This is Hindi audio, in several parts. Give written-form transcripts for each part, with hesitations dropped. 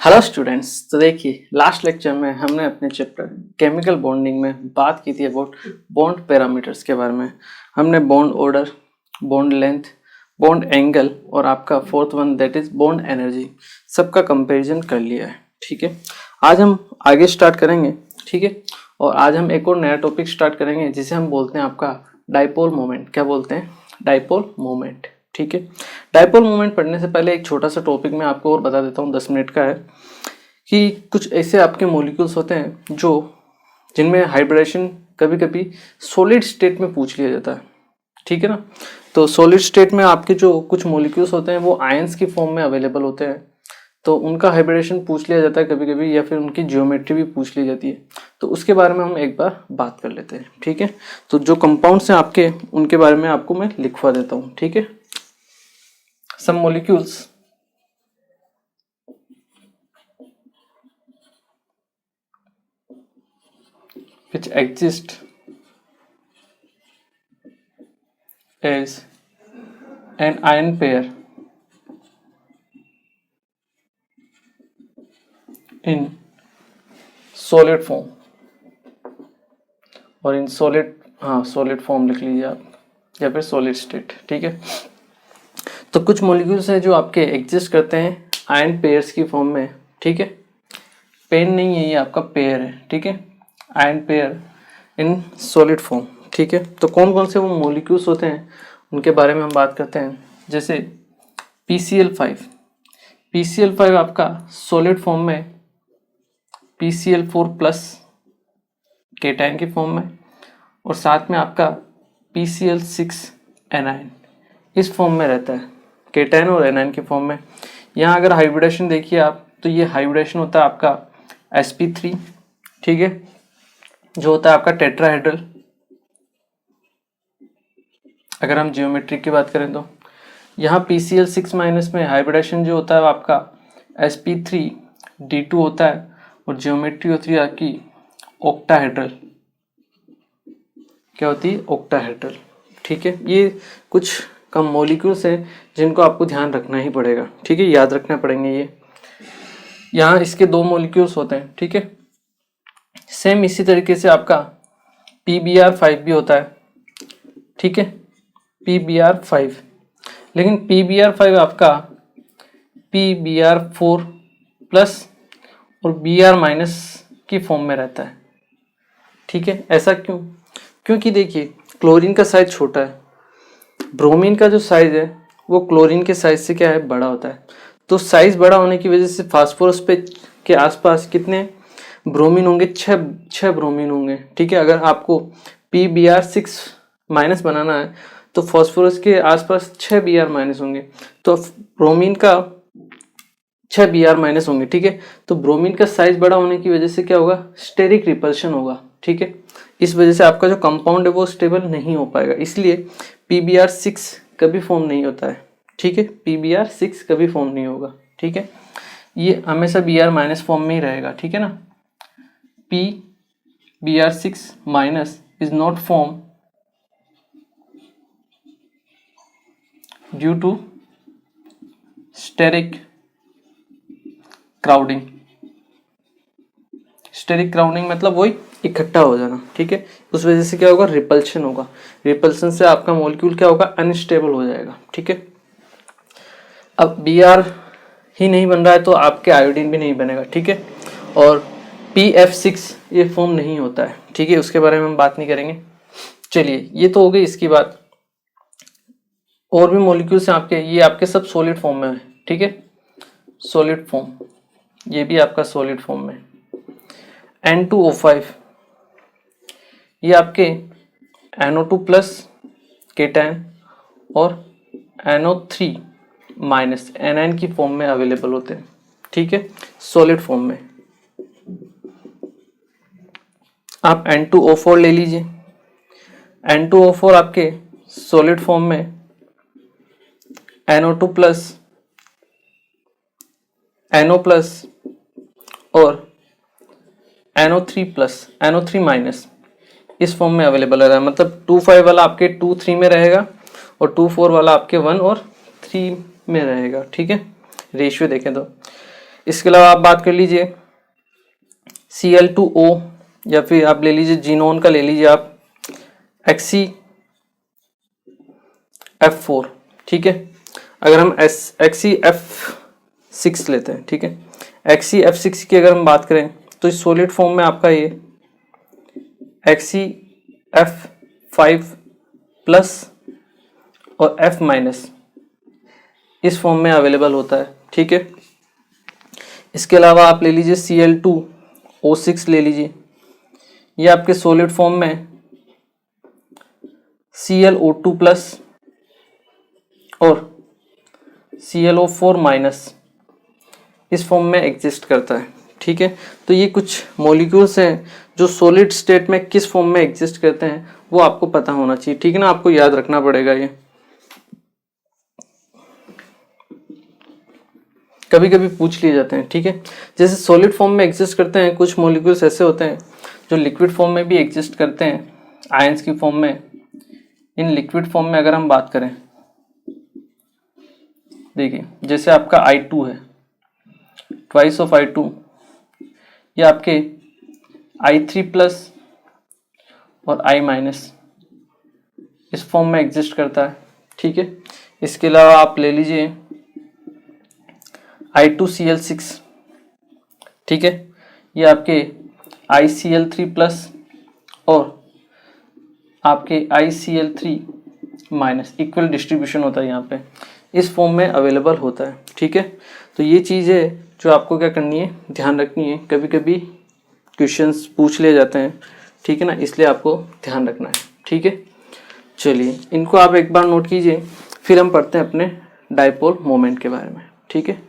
Hello students. तो देखिए लास्ट लेक्चर में हमने अपने चैप्टर केमिकल बॉन्डिंग में बात की थी अबाउट बॉन्ड पैरामीटर्स के बारे में। हमने bond order, bond length, bond angle और आपका fourth one that is bond energy सबका कंपैरिजन कर लिया है। ठीक है, आज हम आगे स्टार्ट करेंगे। ठीक है, और आज हम एक और नया टॉपिक स्टार्ट करेंगे जिसे हम बोलते हैं आपका डाइपोल मोमेंट। क्या बोलते हैं? Dipole moment. ठीक है, डाइपोल मोमेंट पढ़ने से पहले एक छोटा सा टॉपिक मैं आपको और बता देता हूँ, 10 मिनट का है, कि कुछ ऐसे आपके मॉलिक्यूल्स होते हैं जो जिनमें हाइब्रिडेशन कभी कभी सॉलिड स्टेट में पूछ लिया जाता है। ठीक है ना, तो सॉलिड स्टेट में आपके जो कुछ मॉलिक्यूल्स होते हैं वो आयंस की फॉर्म में अवेलेबल होते हैं, तो उनका हाइब्रिडेशन पूछ लिया जाता है कभी कभी, या फिर उनकी ज्योमेट्री भी पूछ ली जाती है। तो उसके बारे में हम एक बार बात कर लेते हैं। ठीक है, तो जो कंपाउंड्स हैं आपके उनके बारे में आपको मैं लिखवा देता हूँ। ठीक है, some molecules which exist as an ion pair in solid form और in solid form लिख लीजिए आप, या फिर solid state। ठीक है, तो कुछ मॉलिक्यूल्स हैं जो आपके एग्जिस्ट करते हैं आयन पेयर्स की फॉर्म में। ठीक है, पेन नहीं है, ये आपका पेयर है। ठीक है, ion pair in solid form. ठीक है, तो कौन कौन से वो मॉलिक्यूल्स होते हैं उनके बारे में हम बात करते हैं। जैसे PCl5, PCl5 आपका सॉलिड फॉर्म में PCl4 प्लस केटाइन की फॉर्म में, और साथ में आपका PCl6 एनाइन इस फॉर्म में रहता है, केटाइन और एनाइन की फॉर्म में। यहाँ अगर हाइब्रिडेशन देखिए आप, तो ये हाइब्रिडेशन होता है आपका sp3। ठीक है, जो होता है आपका टेट्राहेड्रल। अगर हम जियोमेट्री की बात करें तो यहाँ PCl6 माइनस में हाइब्रिडेशन जो होता है आपका sp3d2 होता है, और जियोमेट्री होती है आपकी ऑक्टाहेड्रल। क्या होती है? ऑक्टाहेड्रल। ठीक है, ये कुछ कम मॉलिक्यूल्स हैं जिनको आपको ध्यान रखना ही पड़ेगा। ठीक है, याद रखना पड़ेंगे ये। यहाँ इसके 2 मॉलिक्यूल्स होते हैं। ठीक है, सेम इसी तरीके से आपका PBr5 भी होता है। ठीक है, PBr5, लेकिन PBr5 आपका PBr4 प्लस और Br माइनस की फॉर्म में रहता है। ठीक है, ऐसा क्यों? क्योंकि देखिए क्लोरीन का साइज छोटा है, ब्रोमीन का जो साइज है वो क्लोरीन के साइज से क्या है? बड़ा होता है। तो साइज बड़ा होने की वजह से फास्फोरस पे के आसपास कितने ब्रोमीन होंगे? 6 ब्रोमीन होंगे। ठीक है, अगर आपको PBr6 माइनस बनाना है तो फास्फोरस के आसपास 6 Br माइनस होंगे, तो ब्रोमीन का 6 Br माइनस होंगे। ठीक है, तो ब्रोमीन का साइज बड़ा होने की वजह से क्या होगा? स्टेरिक रिपल्शन होगा। ठीक है, इस वजह से आपका जो कंपाउंड है वो स्टेबल नहीं हो पाएगा, इसलिए PBr6 कभी फॉर्म नहीं होता है। ठीक है, PBr6 कभी फॉर्म नहीं होगा। ठीक है, ये हमेशा Br माइनस फॉर्म में ही रहेगा। ठीक है ना, PBr6 minus is not form due to steric crowding. Steric crowding मतलब वही इकट्ठा हो जाना। ठीक है, उस वजह से क्या होगा? रिपल्शन होगा। रिपल्शन से आपका मॉलिक्यूल क्या होगा? अनस्टेबल हो जाएगा। ठीक है, अब Br ही नहीं बन रहा है तो आपके आयोडीन भी नहीं बनेगा। ठीक है, और PF6 ये फॉर्म नहीं होता है। ठीक है, उसके बारे में हम बात नहीं करेंगे। चलिए, ये तो हो गई इसकी बात। और भी मॉलिक्यूल्स हैं आपके, ये आपके सब सॉलिड फॉर्म में है। ठीक है, सॉलिड फॉर्म, ये भी आपका सॉलिड फॉर्म में। N2O5 ये आपके NO2 प्लस केटाइन और NO3 माइनस एनाइन की फॉर्म में अवेलेबल होते हैं। ठीक है, सॉलिड फॉर्म में। आप N2O4 ले लीजिए। N2O4 आपके सॉलिड फॉर्म में NO2 प्लस, NO प्लस और NO3 प्लस, NO3 माइनस इस फॉर्म में अवेलेबल है। मतलब 2,5 वाला आपके 2,3 में रहेगा और 2,4 वाला आपके 1 और 3 में रहेगा। ठीक है, रेशियो देखें तो इसके अलावा आप बात कर लीजिए Cl2O, या फिर आप ले लीजिए जीनोन का, ले लीजिए आप XeF4, ठीक है। अगर हम XeF6 लेते हैं, ठीक है, XeF6 की अगर हम बात करें तो इस सॉलिड फॉर्म में आपका ये XeF5 प्लस और F माइनस इस फॉर्म में अवेलेबल होता है, ठीक है। इसके अलावा आप ले लीजिए Cl2O6 ले लीजिए, ये आपके सॉलिड फॉर्म में ClO2 प्लस और ClO4 माइनस इस फॉर्म में एग्जिस्ट करता है, ठीक है। तो ये कुछ मॉलिक्यूल्स हैं जो सॉलिड स्टेट में किस फॉर्म में एग्जिस्ट करते हैं वो आपको पता होना चाहिए, ठीक है ना, आपको याद रखना पड़ेगा। ये कभी कभी पूछ लिए जाते हैं, ठीक है। जैसे सॉलिड फॉर्म में एग्जिस्ट करते हैं कुछ मॉलिक्यूल्स ऐसे होते हैं जो लिक्विड फॉर्म में भी एग्जिस्ट करते हैं, आयंस की फॉर्म में। इन लिक्विड फॉर्म में अगर हम बात करें, देखिए जैसे आपका I2 है, ट्वाइस ऑफ I2, ये आपके I3 प्लस और I माइनस इस फॉर्म में एग्जिस्ट करता है, ठीक है। इसके अलावा आप ले लीजिए I2Cl6, ठीक है, ये आपके ICl3 प्लस और आपके ICl3 माइनस इक्वल डिस्ट्रीब्यूशन होता है यहाँ पे, इस फॉर्म में अवेलेबल होता है, ठीक है। तो ये चीज़ है जो आपको क्या करनी है, ध्यान रखनी है। कभी कभी क्वेश्चंस पूछ लिए जाते हैं, ठीक है ना, इसलिए आपको ध्यान रखना है, ठीक है। चलिए इनको आप एक बार नोट कीजिए, फिर हम पढ़ते हैं अपने डाइपोल मोमेंट के बारे में, ठीक है।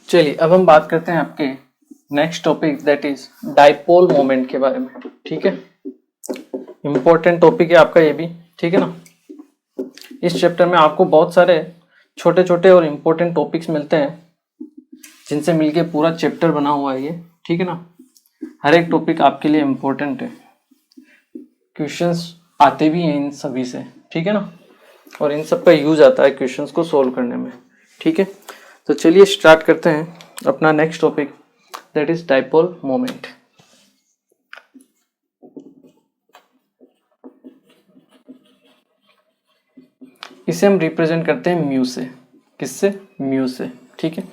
चलिए अब हम बात करते हैं आपके next topic, that is dipole moment के बारे में, ठीक है। इंपॉर्टेंट टॉपिक है आपका ये भी, ठीक है ना। इस चैप्टर में आपको बहुत सारे छोटे छोटे और इम्पोर्टेंट टॉपिक्स मिलते हैं जिनसे मिलके पूरा चैप्टर बना हुआ है ये, ठीक है ना। हर एक टॉपिक आपके लिए इम्पोर्टेंट है, क्वेश्चंस आते भी हैं इन सभी से, ठीक है ना, और इन सब का यूज आता है क्वेश्चंस को सोल्व करने में, ठीक है। तो चलिए स्टार्ट करते हैं अपना next topic, that is dipole moment. इसे हम रिप्रेजेंट करते हैं म्यू से, किससे, म्यू से, ठीक है।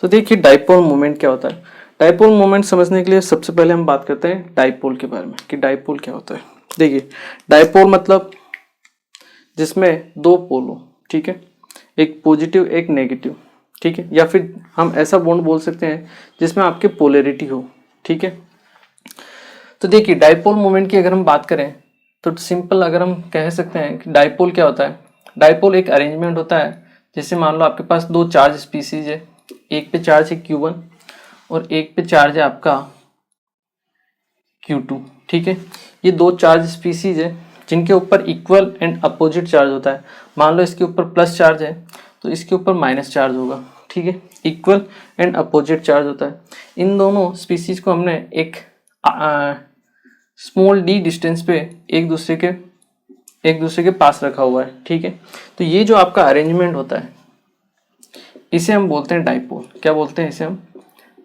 तो देखिए डाइपोल मोमेंट क्या होता है। डाइपोल मोमेंट समझने के लिए सबसे पहले हम बात करते हैं डाइपोल के बारे में कि डाइपोल क्या होता है। देखिए डाइपोल मतलब जिसमें दो पोल हो, ठीक है, एक पॉजिटिव एक नेगेटिव, ठीक है, या फिर हम ऐसा बॉन्ड बोल सकते हैं जिसमें आपके पोलैरिटी हो, ठीक है। तो देखिए डाइपोल मोमेंट की अगर हम बात करें तो सिंपल अगर हम कह सकते हैं कि डाइपोल क्या होता है। डाइपोल एक अरेंजमेंट होता है, जैसे मान लो आपके पास दो चार्ज स्पीसीज है, एक पे चार्ज है Q1 और एक पे चार्ज है आपका Q2, ठीक है। ये दो चार्ज स्पीसीज है जिनके ऊपर इक्वल एंड अपोजिट चार्ज होता है। मान लो इसके ऊपर प्लस चार्ज है तो इसके ऊपर माइनस चार्ज होगा, ठीक है, इक्वल एंड अपोजिट चार्ज होता है। इन दोनों स्पीसीज को हमने एक स्मॉल d डिस्टेंस पे एक दूसरे के पास रखा हुआ है, ठीक है। तो ये जो आपका अरेंजमेंट होता है इसे हम बोलते हैं डाइपोल। क्या बोलते हैं इसे हम,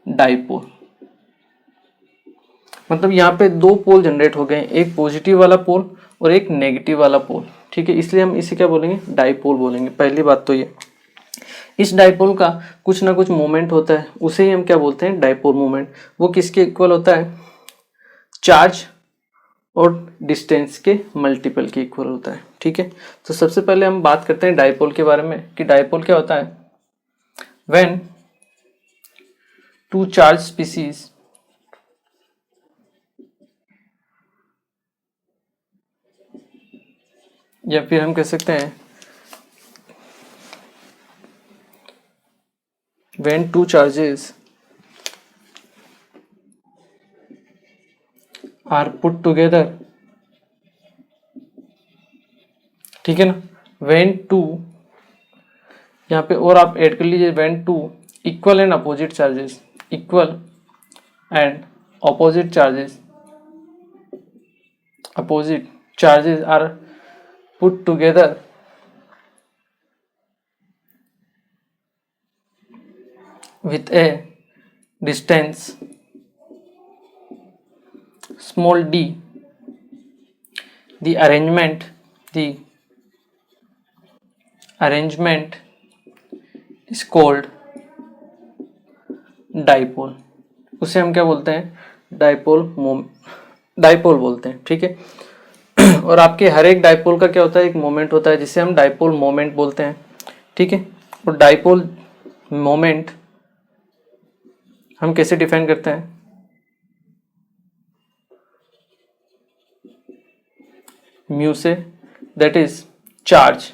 डाइपोल। मतलब यहाँ पे दो पोल जनरेट हो गए, एक पॉजिटिव वाला पोल और एक नेगेटिव वाला पोल, ठीक है, इसलिए हम इसे क्या बोलेंगे, डाइपोल बोलेंगे। पहली बात तो ये, इस डाइपोल का कुछ ना कुछ मोमेंट होता है, उसे ही हम क्या बोलते हैं, डाइपोल मोमेंट। वो किसके इक्वल होता है, चार्ज और डिस्टेंस के मल्टीपल के इक्वल होता है, ठीक है। तो सबसे पहले हम बात करते हैं डाइपोल के बारे में कि डाइपोल क्या होता है। व्हेन टू चार्ज स्पीसीज या फिर हम कह सकते हैं when two charges are put together, ठीक है ना, when two, यहाँ पे और आप ऐड कर लीजिए when two equal and opposite charges, equal and opposite charges are put together with a distance small d, the arrangement is called dipole. उसे हम क्या बोलते हैं? डाइपोल बोलते हैं, ठीक है। और आपके हर एक डाइपोल का क्या होता है? एक मोमेंट होता है जिसे हम डाइपोल मोमेंट बोलते हैं, ठीक है। और डाइपोल मोमेंट हम कैसे डिफाइन करते हैं? म्यू से, that is charge,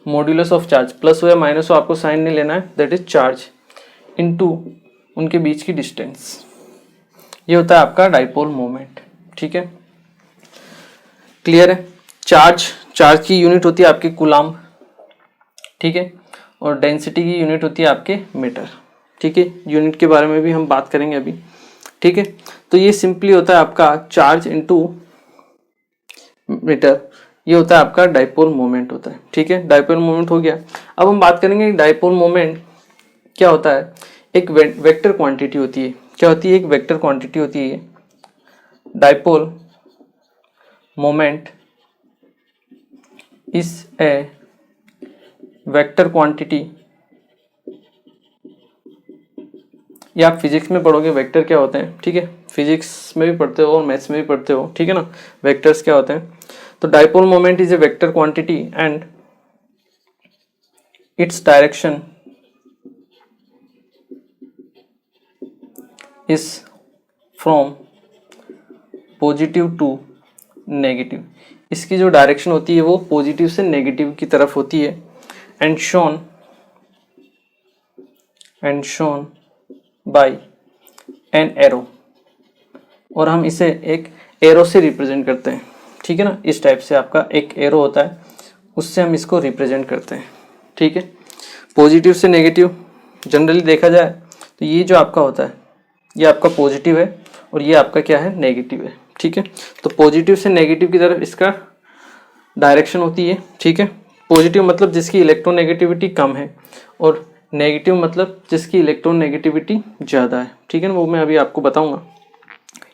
modulus of charge, plus हो या माइनस हो आपको साइन नहीं लेना है, दैट इज चार्ज इनटू उनके बीच की डिस्टेंस। ये होता है आपका डाइपोल मोमेंट, ठीक है। क्लियर है? चार्ज की यूनिट होती है आपकी कूलाम, ठीक है। और डेंसिटी की यूनिट होती है आपके मीटर, ठीक है। यूनिट के बारे में भी हम बात करेंगे अभी, ठीक है। तो ये सिंपली होता है आपका चार्ज इनटू मीटर, ये होता है आपका डाइपोल मोमेंट होता है, ठीक है। डाइपोल मोमेंट हो गया। अब हम बात करेंगे डाइपोल मोमेंट क्या होता है। एक वेक्टर क्वांटिटी होती है। क्या होती है? एक वेक्टर क्वांटिटी होती है। Dipole moment is a vector quantity, ये आप फिजिक्स में पढ़ोगे वेक्टर क्या होते हैं, ठीक है। फिजिक्स में भी पढ़ते हो और मैथ्स में भी पढ़ते हो, ठीक है ना, वेक्टर्स क्या होते हैं। तो dipole moment is a vector quantity and its direction is from positive to negative. इसकी जो डायरेक्शन होती है वो पॉजिटिव से नेगेटिव की तरफ होती है। And shown by an arrow, और हम इसे एक एरो से रिप्रेजेंट करते हैं, ठीक है ना। इस टाइप से आपका एक एरो होता है, उससे हम इसको रिप्रेजेंट करते हैं, ठीक है। पॉजिटिव से नेगेटिव जनरली देखा जाए तो ये जो आपका होता है ये आपका पॉजिटिव है और ये आपका क्या है? नेगेटिव है, ठीक है। तो पॉजिटिव से नेगेटिव की तरफ इसका डायरेक्शन होती है, ठीक है। पॉजिटिव मतलब जिसकी इलेक्ट्रोनेगेटिविटी कम है और नेगेटिव मतलब जिसकी इलेक्ट्रोनेगेटिविटी ज़्यादा है, ठीक है ना। वो मैं अभी आपको बताऊंगा,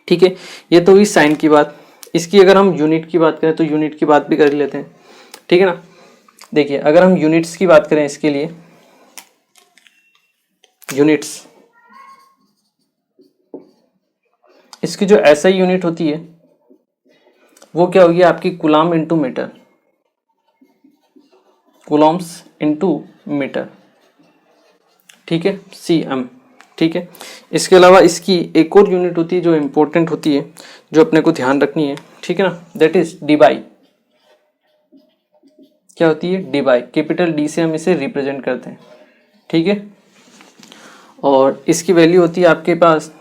ठीक है। ये तो हुई साइन की बात। इसकी अगर हम यूनिट की बात करें तो यूनिट की बात भी कर लेते हैं, ठीक है ना। देखिए अगर हम यूनिट्स की बात करें, इसके लिए यूनिट्स, इसकी जो एसआई यूनिट होती है वो क्या होगी? आपकी coulomb into metre, coulombs into metre, ठीक है, सीएम, ठीक है। इसके अलावा इसकी एक और यूनिट होती है जो इंपॉर्टेंट होती है, जो अपने को ध्यान रखनी है, ठीक है ना, दैट इज डीबाई। क्या होती है? डीबाई। कैपिटल डी से हम इसे रिप्रेजेंट करते हैं, ठीक है। और इसकी वैल्यू होती है आपके पास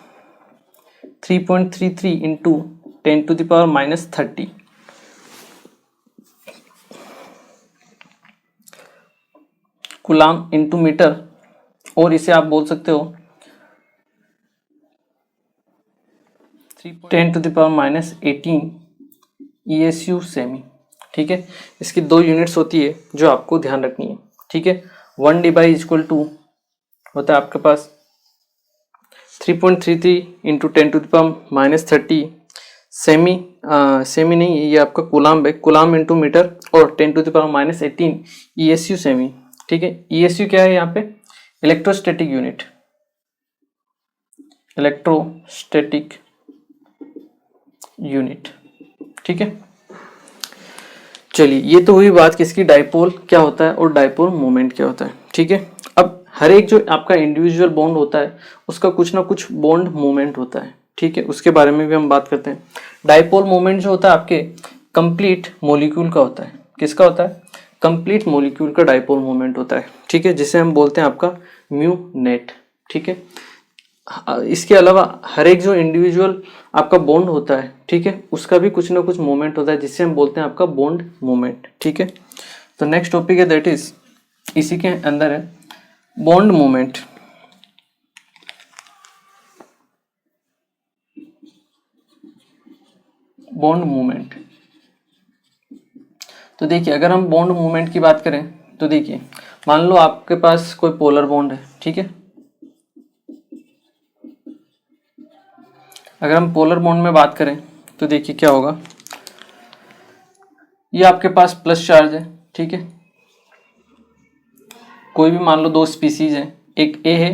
3.33 इंटू 10⁻⁻30 कूलाम इंटू मीटर, और इसे आप बोल सकते हो 10⁻18 ESU सेमी, ठीक है। इसकी दो यूनिट्स होती है जो आपको ध्यान रखनी है, ठीक है। 1 डिबाई इक्वल टू होता है आपके पास 3.33 इंटू 10⁻⁻30 सेमी, सेमी नहीं, ये आपका कूलाम है, कूलाम इंटू मीटर, और 10⁻18 ESU सेमी, ठीक है। ESU क्या है यहाँ पे? इलेक्ट्रोस्टैटिक यूनिट, इलेक्ट्रोस्टैटिक यूनिट, ठीक है। चलिए ये तो हुई बात किसकी? डाइपोल क्या होता है और डाइपोल मोमेंट क्या होता है, ठीक है। अब हर एक जो आपका इंडिविजुअल बॉन्ड होता है उसका कुछ ना कुछ बॉन्ड मोमेंट होता है, ठीक है। उसके बारे में भी हम बात करते हैं। डाइपोल मोमेंट जो होता है आपके कंप्लीट मॉलिक्यूल का होता है। किसका होता है? कंप्लीट मॉलिक्यूल का डाइपोल मोमेंट होता है, ठीक है, जिसे हम बोलते हैं आपका म्यू नेट, ठीक है। इसके अलावा हर एक जो इंडिविजुअल आपका बॉन्ड होता है, ठीक है, उसका भी कुछ ना कुछ मोमेंट होता है जिससे हम बोलते हैं आपका बॉन्ड मोमेंट, ठीक है। तो नेक्स्ट टॉपिक है दैट इज, इसी के अंदर है बॉन्ड मोमेंट। बॉन्ड मूवमेंट, तो देखिए अगर हम बॉन्ड मूवमेंट की बात करें तो देखिए मान लो आपके पास कोई पोलर बॉन्ड है, ठीक है, अगर हम पोलर बॉन्ड में बात करें तो देखिए क्या होगा, ये आपके पास प्लस चार्ज है, ठीक है, कोई भी मान लो दो स्पीसीज हैं, एक ए है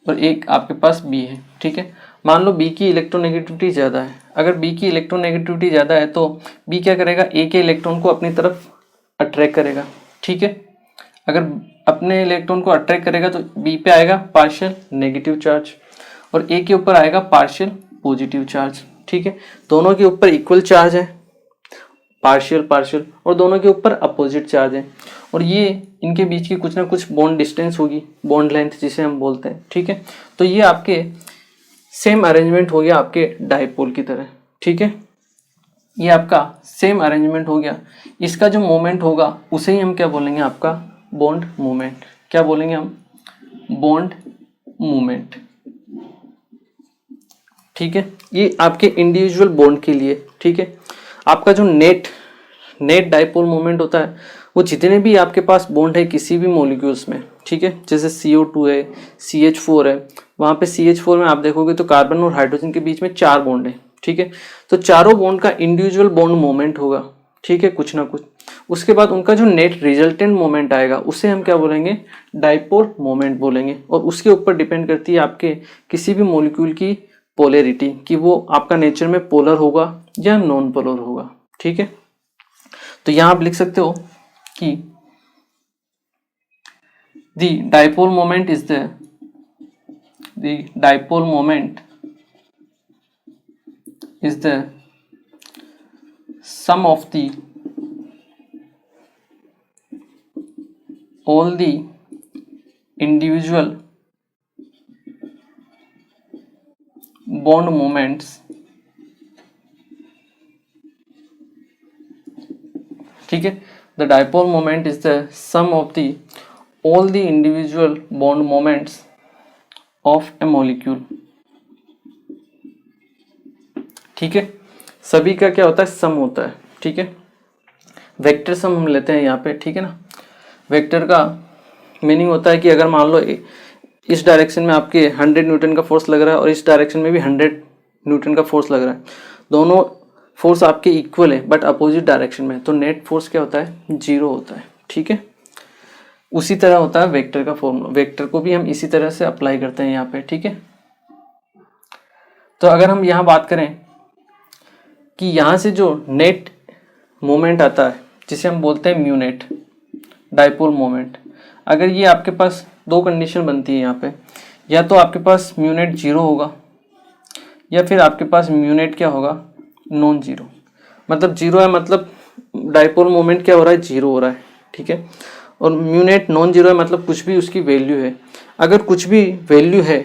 और एक आपके पास बी है, ठीक है। मान लो बी की इलेक्ट्रोनेगेटिविटी ज़्यादा है, अगर बी की इलेक्ट्रोनेगेटिविटी ज़्यादा है तो बी क्या करेगा, ए के इलेक्ट्रॉन को अपनी तरफ अट्रैक्ट करेगा, ठीक है। अगर अपने इलेक्ट्रॉन को अट्रैक्ट करेगा तो बी पे आएगा पार्शियल नेगेटिव चार्ज और ए के ऊपर आएगा पार्शियल पॉजिटिव चार्ज, ठीक है। दोनों के ऊपर इक्वल चार्ज है, पार्शियल पार्शियल, और दोनों के ऊपर अपोजिट चार्ज है, और ये इनके बीच की कुछ ना कुछ बॉन्ड डिस्टेंस होगी, बॉन्ड लेंथ जिसे हम बोलते हैं, ठीक है। तो ये आपके सेम अरेंजमेंट हो गया आपके डाइपोल की तरह, ठीक है। ये आपका सेम अरेंजमेंट हो गया। इसका जो मोमेंट होगा उसे ही हम क्या बोलेंगे, आपका बॉन्ड मोमेंट। क्या बोलेंगे हम, बॉन्ड मोमेंट, ठीक है। ये आपके इंडिविजुअल बॉन्ड के लिए, ठीक है। आपका जो नेट डाइपोल मोमेंट होता है वो जितने भी आपके पास बॉन्ड है किसी भी मॉलिक्यूल्स में, ठीक है, जैसे CO2 है, CH4 है, वहाँ पे CH4 में आप देखोगे तो कार्बन और हाइड्रोजन के बीच में 4 बॉन्ड है, ठीक है। तो चारों बॉन्ड का इंडिविजुअल बॉन्ड मोमेंट होगा, ठीक है, कुछ ना कुछ। उसके बाद उनका जो नेट रिजल्टेंट मोमेंट आएगा उसे हम क्या बोलेंगे, डाइपोल मोमेंट बोलेंगे, और उसके ऊपर डिपेंड करती है आपके किसी भी मॉलिक्यूल की पोलैरिटी, कि वो आपका नेचर में पोलर होगा या नॉन पोलर होगा, ठीक है। तो यहां आप लिख सकते हो कि the dipole moment is the dipole moment is the sum of the all the individual bond moments, ठीक है। The dipole moment is the sum of the all the individual bond moments of a molecule, ठीक है। सभी का क्या होता है, सम होता है, ठीक है। वेक्टर सम हम लेते हैं यहाँ पे, ठीक है ना। वेक्टर का मीनिंग होता है कि अगर मान लो इस डायरेक्शन में आपके 100 न्यूटन का फोर्स लग रहा है और इस डायरेक्शन में भी 100 न्यूटन का फोर्स लग रहा है, दोनों फोर्स आपके इक्वल है बट अपोजिट डायरेक्शन में, तो नेट फोर्स क्या होता है, 0 होता है, ठीक है। उसी तरह होता है वेक्टर का फॉर्मूला, वेक्टर को भी हम इसी तरह से अप्लाई करते हैं यहाँ पे, ठीक है। तो अगर हम यहाँ बात करें कि यहाँ से जो नेट मोमेंट आता है जिसे हम बोलते हैं म्यू नेट, डाइपोल मोमेंट, अगर ये आपके पास दो कंडीशन बनती है यहाँ पे, या तो आपके पास म्यू नेट 0 होगा या फिर आपके पास म्यू नेट क्या होगा, नॉन जीरो। मतलब 0 है मतलब डाइपोल मोमेंट क्या हो रहा है, 0 हो रहा है, ठीक है। और म्यू नेट नॉन जीरो है मतलब कुछ भी उसकी वैल्यू है। अगर कुछ भी वैल्यू है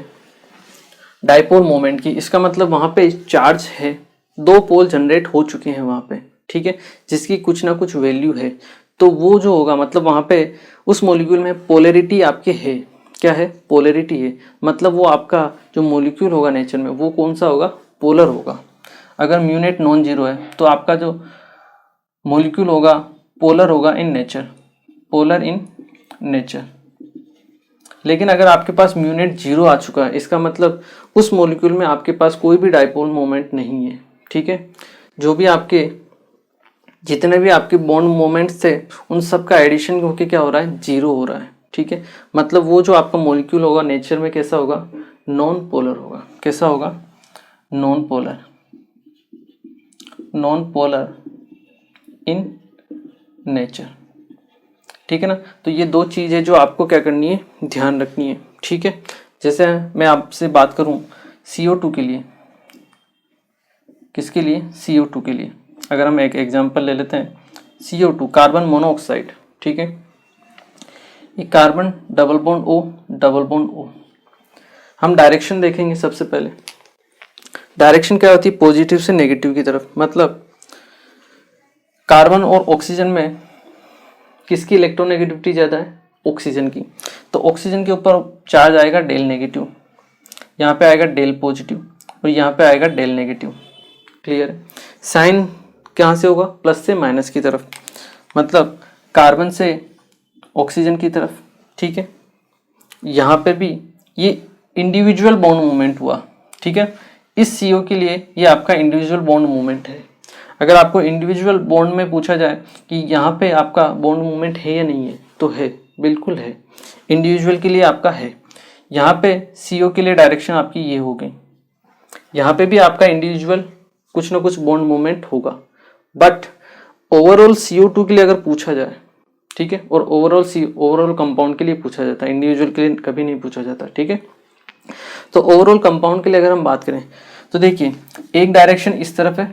डाइपोल मोमेंट की, इसका मतलब वहाँ पे चार्ज है, दो पोल जनरेट हो चुके हैं वहाँ पे, ठीक है, जिसकी कुछ ना कुछ वैल्यू है। तो वो जो होगा मतलब वहाँ पे उस मॉलिक्यूल में पोलैरिटी आपके है, क्या है, पोलैरिटी है। मतलब वो आपका जो मॉलिक्यूल होगा नेचर में वो कौन सा होगा, पोलर होगा। अगर म्यू नेट नॉन जीरो है तो आपका जो मॉलिक्यूल होगा पोलर होगा in nature, polar in nature. लेकिन अगर आपके पास म्यू नेट 0 आ चुका है, इसका मतलब उस मॉलिक्यूल में आपके पास कोई भी डाइपोल मोमेंट नहीं है, ठीक है। जो भी आपके जितने भी आपके बॉन्ड मोमेंट्स थे उन सब का एडिशन होके क्या हो रहा है, 0 हो रहा है, ठीक है। मतलब वो जो आपका मॉलिक्यूल होगा नेचर में कैसा होगा, नॉन पोलर होगा। कैसा होगा, non polar, non polar in nature, ठीक है ना। तो ये दो चीज़ें जो आपको क्या करनी है, ध्यान रखनी है, ठीक है। जैसे मैं आपसे बात करूं CO2 के लिए, किसके लिए, CO2 के लिए। अगर हम एक एग्जांपल ले लेते हैं, CO2 कार्बन मोनोऑक्साइड, ठीक है। ये carbon double bond O, double bond O। हम डायरेक्शन देखेंगे सबसे पहले। डायरेक्शन क्या होती है, पॉजिटिव से नेगेटिव की तरफ। मतलब कार्बन और ऑक्सीजन में किसकी इलेक्ट्रोनेगेटिविटी ज़्यादा है, ऑक्सीजन की। तो ऑक्सीजन के ऊपर चार्ज आएगा डेल नेगेटिव, यहाँ पे आएगा डेल पॉजिटिव और यहाँ पे आएगा डेल नेगेटिव। क्लियर है। साइन कहाँ से होगा, प्लस से माइनस की तरफ, मतलब कार्बन से ऑक्सीजन की तरफ, ठीक है। यहाँ पे भी ये इंडिविजुअल बॉन्ड मूवमेंट हुआ, ठीक है। इस CO के लिए ये आपका इंडिविजुअल बॉन्ड मूवमेंट है। अगर आपको इंडिविजुअल बॉन्ड में पूछा जाए कि यहाँ पे आपका बॉन्ड मूवमेंट है या नहीं है, तो है, बिल्कुल है। इंडिविजुअल के लिए आपका है। यहाँ पे CO के लिए डायरेक्शन आपकी ये हो गई, यहाँ पे भी आपका इंडिविजुअल कुछ ना कुछ बॉन्ड मूवमेंट होगा, बट ओवरऑल CO2 के लिए अगर पूछा जाए, ठीक है, और ओवरऑल कंपाउंड के लिए पूछा जाता है, इंडिविजुअल के लिए कभी नहीं पूछा जाता, ठीक है। तो ओवरऑल कंपाउंड के लिए अगर हम बात करें तो देखिए, एक डायरेक्शन इस तरफ है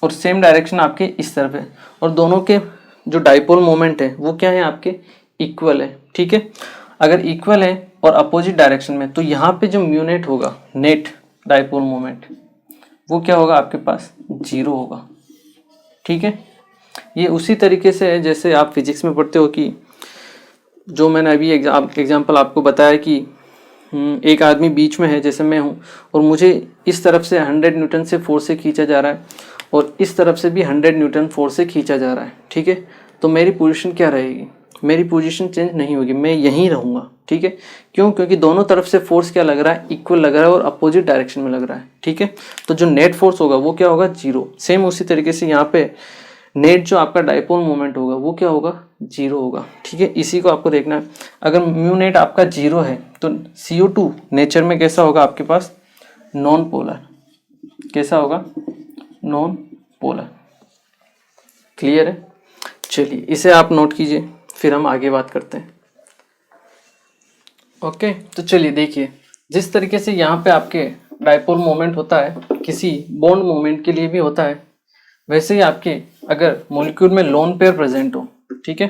और सेम डायरेक्शन आपके इस तरफ है, और दोनों के जो डाइपोल मोमेंट है वो क्या है, आपके इक्वल है, ठीक है। अगर इक्वल है और अपोजिट डायरेक्शन में, तो यहाँ पे जो म्यूनेट होगा, नेट डाइपोल मोमेंट, वो क्या होगा, आपके पास 0 होगा, ठीक है। ये उसी तरीके से है जैसे आप फिजिक्स में पढ़ते हो कि जो मैंने अभी एग्जाम्पल आपको बताया कि एक आदमी बीच में है, जैसे मैं हूँ, और मुझे इस तरफ से 100 न्यूटन से फोर्स से खींचा जा रहा है और इस तरफ से भी 100 न्यूटन फोर्स से खींचा जा रहा है, ठीक है। तो मेरी पोजीशन क्या रहेगी, मेरी पोजीशन चेंज नहीं होगी, मैं यहीं रहूँगा, ठीक है। क्यों, क्योंकि दोनों तरफ से फोर्स क्या लग रहा है, इक्वल लग रहा है और अपोजिट डायरेक्शन में लग रहा है, ठीक है। तो जो नेट फोर्स होगा वो क्या होगा, 0। सेम उसी तरीके से यहाँ पे नेट जो आपका डाइपोल मोमेंट होगा वो क्या होगा, 0 होगा, ठीक है। इसी को आपको देखना है। अगर म्यू नेट आपका 0 है तो CO2 नेचर में कैसा होगा, आपके पास नॉन पोलर, कैसा होगा, नॉन पोलर। क्लियर है। चलिए इसे आप नोट कीजिए, फिर हम आगे बात करते हैं। ओके, तो चलिए देखिए, जिस तरीके से यहाँ पे आपके डाइपोल मोमेंट होता है, किसी बॉन्ड मोमेंट के लिए भी होता है, वैसे ही आपके अगर मॉलिक्यूल में लोन पेयर प्रेजेंट हो, ठीक है,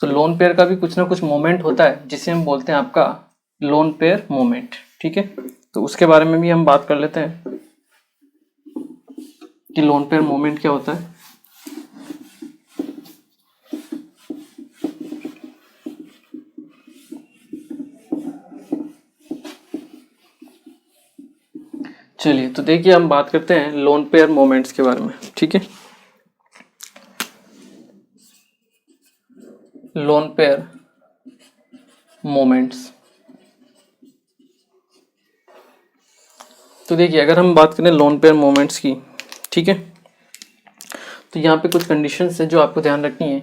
तो लोन पेयर का भी कुछ ना कुछ मोमेंट होता है जिसे हम बोलते हैं आपका लोन पेयर मोमेंट, ठीक है। तो उसके बारे में भी हम बात कर लेते हैं कि लोन पेयर मोमेंट क्या होता है। चलिए तो देखिए, हम बात करते हैं लोन पेयर मोमेंट्स के बारे में, ठीक है। लोन पेयर मोमेंट्स, तो देखिए अगर हम बात करें लोन पेयर मोमेंट्स की, ठीक है, तो यहाँ पे कुछ कंडीशंस है जो आपको ध्यान रखनी है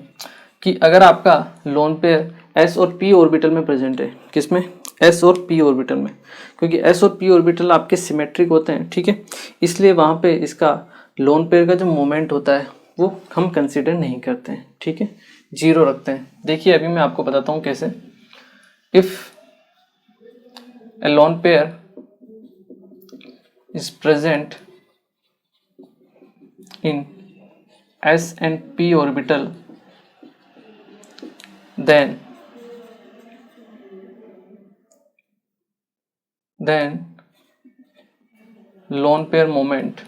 कि अगर आपका लोन पेयर S और P ऑर्बिटल में प्रेजेंट है, किसमें, S और P ऑर्बिटल में, क्योंकि S और P ऑर्बिटल आपके सिमेट्रिक होते हैं, ठीक है, इसलिए वहाँ पे इसका लोन पेयर का जो मोमेंट होता है वो हम कंसिडर नहीं करते हैं, ठीक है, 0 रखते हैं। देखिए अभी मैं आपको बताता हूँ कैसे। If A lone pair is present in S and P orbital, then lone pair moment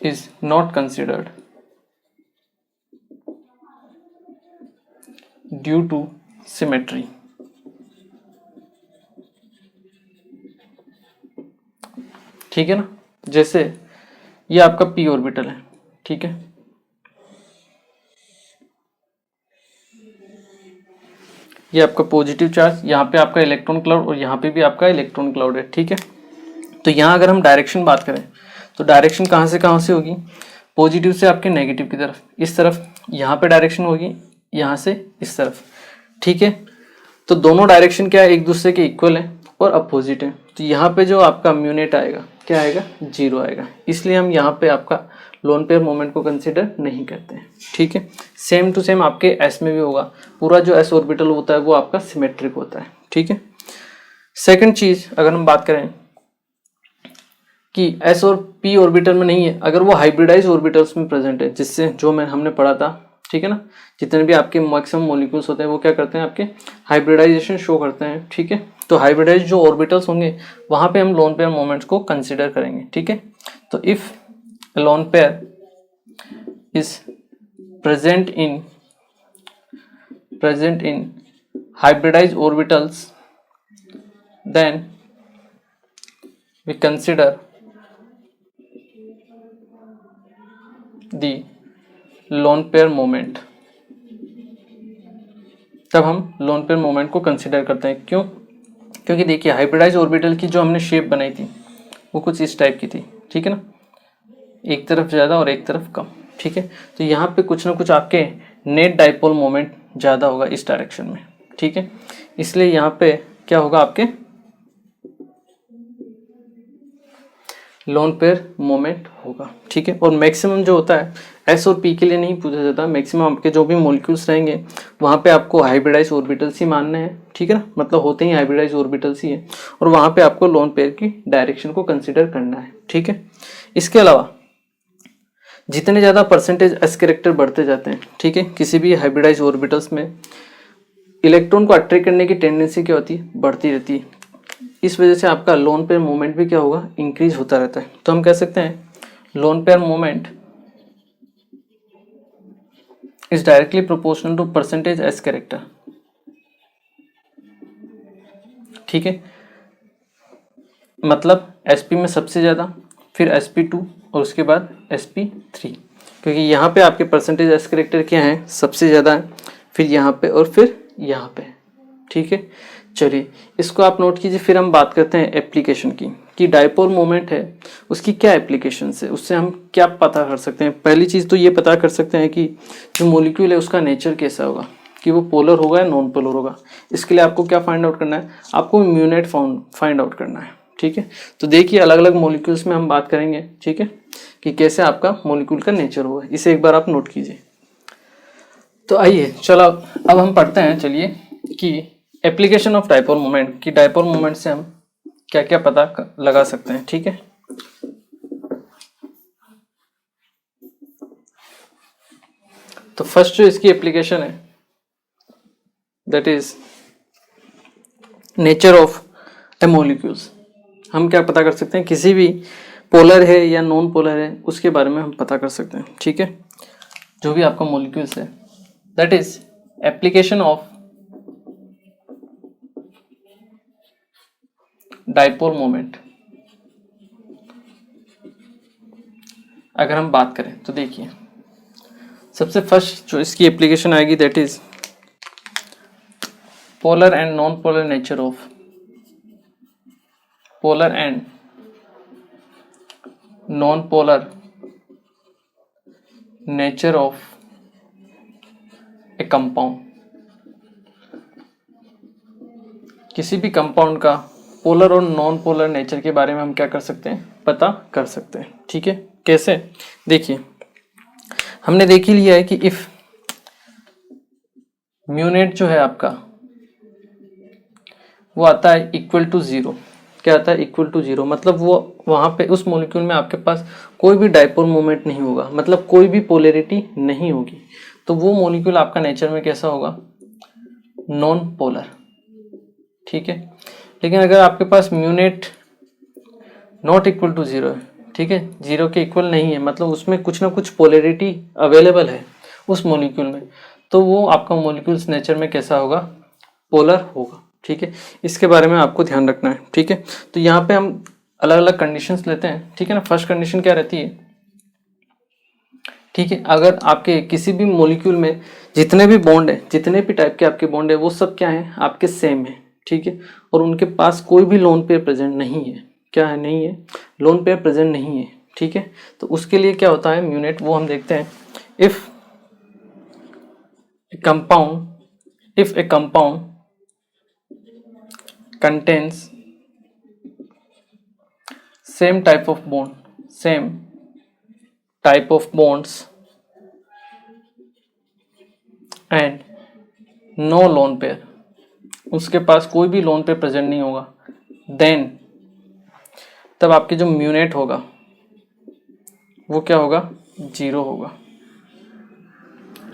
is not considered due to symmetry। ठीक है ना, जैसे ये आपका P ऑर्बिटल है, ठीक है, ये आपका पॉजिटिव चार्ज, यहाँ पे आपका इलेक्ट्रॉन क्लाउड और यहाँ पे भी आपका इलेक्ट्रॉन क्लाउड है, ठीक है। तो यहाँ अगर हम डायरेक्शन बात करें तो डायरेक्शन कहाँ से होगी, पॉजिटिव से आपके नेगेटिव की तरफ, इस तरफ यहाँ पे डायरेक्शन होगी, यहाँ से इस तरफ, ठीक है। तो दोनों डायरेक्शन क्या है, एक दूसरे के इक्वल है और अपोजिट है, तो यहाँ पे जो आपका म्यूनेट आएगा क्या आएगा, 0 आएगा, इसलिए हम यहाँ पे आपका लोन पेयर मोमेंट को कंसिडर नहीं करते हैं, ठीक है। सेम टू सेम आपके एस में भी होगा, पूरा जो एस ऑर्बिटल होता है वो आपका सिमेट्रिक होता है, ठीक है। सेकंड चीज अगर हम बात करें कि एस और पी ऑर्बिटल में नहीं है, अगर वो हाइब्रिडाइज ऑर्बिटल्स में प्रेजेंट है, जिससे जो हमने पढ़ा था, ठीक है ना, जितने भी आपके मैक्सिमम मॉलिक्यूल्स होते हैं वो क्या करते हैं, आपके हाइब्रिडाइजेशन शो करते हैं, ठीक है। तो हाइब्रिडाइज जो ऑर्बिटल्स होंगे वहां पे हम लोन पेयर मोमेंट्स को कंसिडर करेंगे, ठीक है। तो if lone pair is present in hybridized orbitals, then we consider the lone pair moment। तब हम लोन पेयर मोमेंट को कंसिडर करते हैं, क्यों, क्योंकि देखिए हाइब्रिडाइज ऑर्बिटल की जो हमने शेप बनाई थी वो कुछ इस टाइप की थी, ठीक है ना, एक तरफ ज़्यादा और एक तरफ कम, ठीक है। तो यहाँ पे कुछ ना कुछ आपके नेट डाइपोल मोमेंट ज़्यादा होगा इस डायरेक्शन में, ठीक है। इसलिए यहाँ पे क्या होगा, आपके लोन पेयर मोमेंट होगा, ठीक है। और मैक्सिमम जो होता है एस और पी के लिए नहीं पूछा जाता, मैक्सिमम आपके जो भी मॉलिक्यूल्स रहेंगे वहाँ पे आपको हाइब्रिडाइज ऑर्बिटल्स ही मानने हैं, ठीक है ना, मतलब होते ही हाइब्रिडाइज ऑर्बिटल्स ही है, और वहाँ पे आपको लोन पेयर की डायरेक्शन को कंसिडर करना है, ठीक है। इसके अलावा जितने ज़्यादा परसेंटेज एस कैरेक्टर बढ़ते जाते हैं, ठीक है, किसी भी हाइब्रिडाइज ऑर्बिटल्स में इलेक्ट्रॉन को अट्रैक्ट करने की टेंडेंसी क्या होती है, बढ़ती रहती है। इस वजह से आपका लोन पेयर मोमेंट भी क्या होगा, इंक्रीज होता रहता है। तो हम कह सकते हैं lone pair moment is directly proportional to percentage s character, ठीक है। मतलब sp में सबसे ज़्यादा, फिर sp2 और उसके बाद sp3, क्योंकि यहाँ पे आपके परसेंटेज एस कैरेक्टर क्या है, सबसे ज़्यादा है, फिर यहाँ पे और फिर यहाँ पे, ठीक है। चलिए इसको आप नोट कीजिए। फिर हम बात करते हैं एप्लीकेशन की, कि डाइपोल मोमेंट है उसकी क्या एप्लीकेशन है, उससे हम क्या पता कर सकते हैं। पहली चीज़ तो ये पता कर सकते हैं कि जो मॉलिक्यूल है उसका नेचर कैसा होगा, कि वो पोलर होगा या नॉन पोलर होगा। इसके लिए आपको क्या फाइंड आउट करना है, आपको म्यूनेट फाइंड आउट करना है, ठीक है। तो देखिए अलग अलग मॉलिक्यूल्स में हम बात करेंगे, ठीक है, कि कैसे आपका मॉलिक्यूल का नेचर होगा, इसे एक बार आप नोट कीजिए। तो आइए चलो अब हम पढ़ते हैं, चलिए, कि एप्लीकेशन ऑफ डाइपोल मोमेंट, कि डाइपोल मोमेंट से हम क्या क्या पता लगा सकते हैं, ठीक है। तो फर्स्ट जो इसकी एप्लीकेशन है that is nature of A molecules. हम क्या पता कर सकते हैं, किसी भी पोलर है या नॉन पोलर है उसके बारे में हम पता कर सकते हैं, ठीक है। जो भी आपका मॉलिक्यूल्स है that is application of dipole moment. अगर हम बात करें तो देखिए सबसे फर्स्ट जो इसकी एप्लीकेशन आएगी that is polar and non polar nature of, polar and non polar nature of A compound. किसी भी कंपाउंड का पोलर और नॉन पोलर नेचर के बारे में हम क्या कर सकते हैं, पता कर सकते हैं, ठीक है। कैसे, देखिए हमने देख ही लिया है कि इफ म्यूनेट जो है आपका वो आता है इक्वल टू जीरो। क्या आता है, इक्वल टू जीरो, मतलब वो वहां पे उस मॉलिक्यूल में आपके पास कोई भी डाइपोल मोमेंट नहीं होगा, मतलब कोई भी पोलैरिटी नहीं होगी। तो वो मॉलिक्यूल आपका नेचर में कैसा होगा, नॉन पोलर, ठीक है। लेकिन अगर आपके पास म्यूनेट नॉट इक्वल टू जीरो है, ठीक है, जीरो के इक्वल नहीं है, मतलब उसमें कुछ ना कुछ पोलैरिटी अवेलेबल है उस मॉलिक्यूल में, तो वो आपका मॉलिक्यूल्स नेचर में कैसा होगा, पोलर होगा, ठीक है। इसके बारे में आपको ध्यान रखना है, ठीक है। तो यहाँ पे हम अलग अलग कंडीशंस लेते हैं, ठीक है ना। फर्स्ट कंडीशन क्या रहती है, ठीक है, अगर आपके किसी भी मॉलिक्यूल में जितने भी बॉन्ड है, जितने भी टाइप के आपके बॉन्ड है, वो सब क्या है, आपके सेम है, ठीक है, और उनके पास कोई भी लोन पेयर प्रेजेंट नहीं है। क्या है, नहीं है, लोन पेयर प्रेजेंट नहीं है, ठीक है। तो उसके लिए क्या होता है म्यूनेट, वो हम देखते हैं। If A compound contains same type of bonds and no lone pair, उसके पास कोई भी लोन पेयर प्रेजेंट नहीं होगा, देन तब आपके जो म्यूनेट होगा वो क्या होगा, जीरो होगा।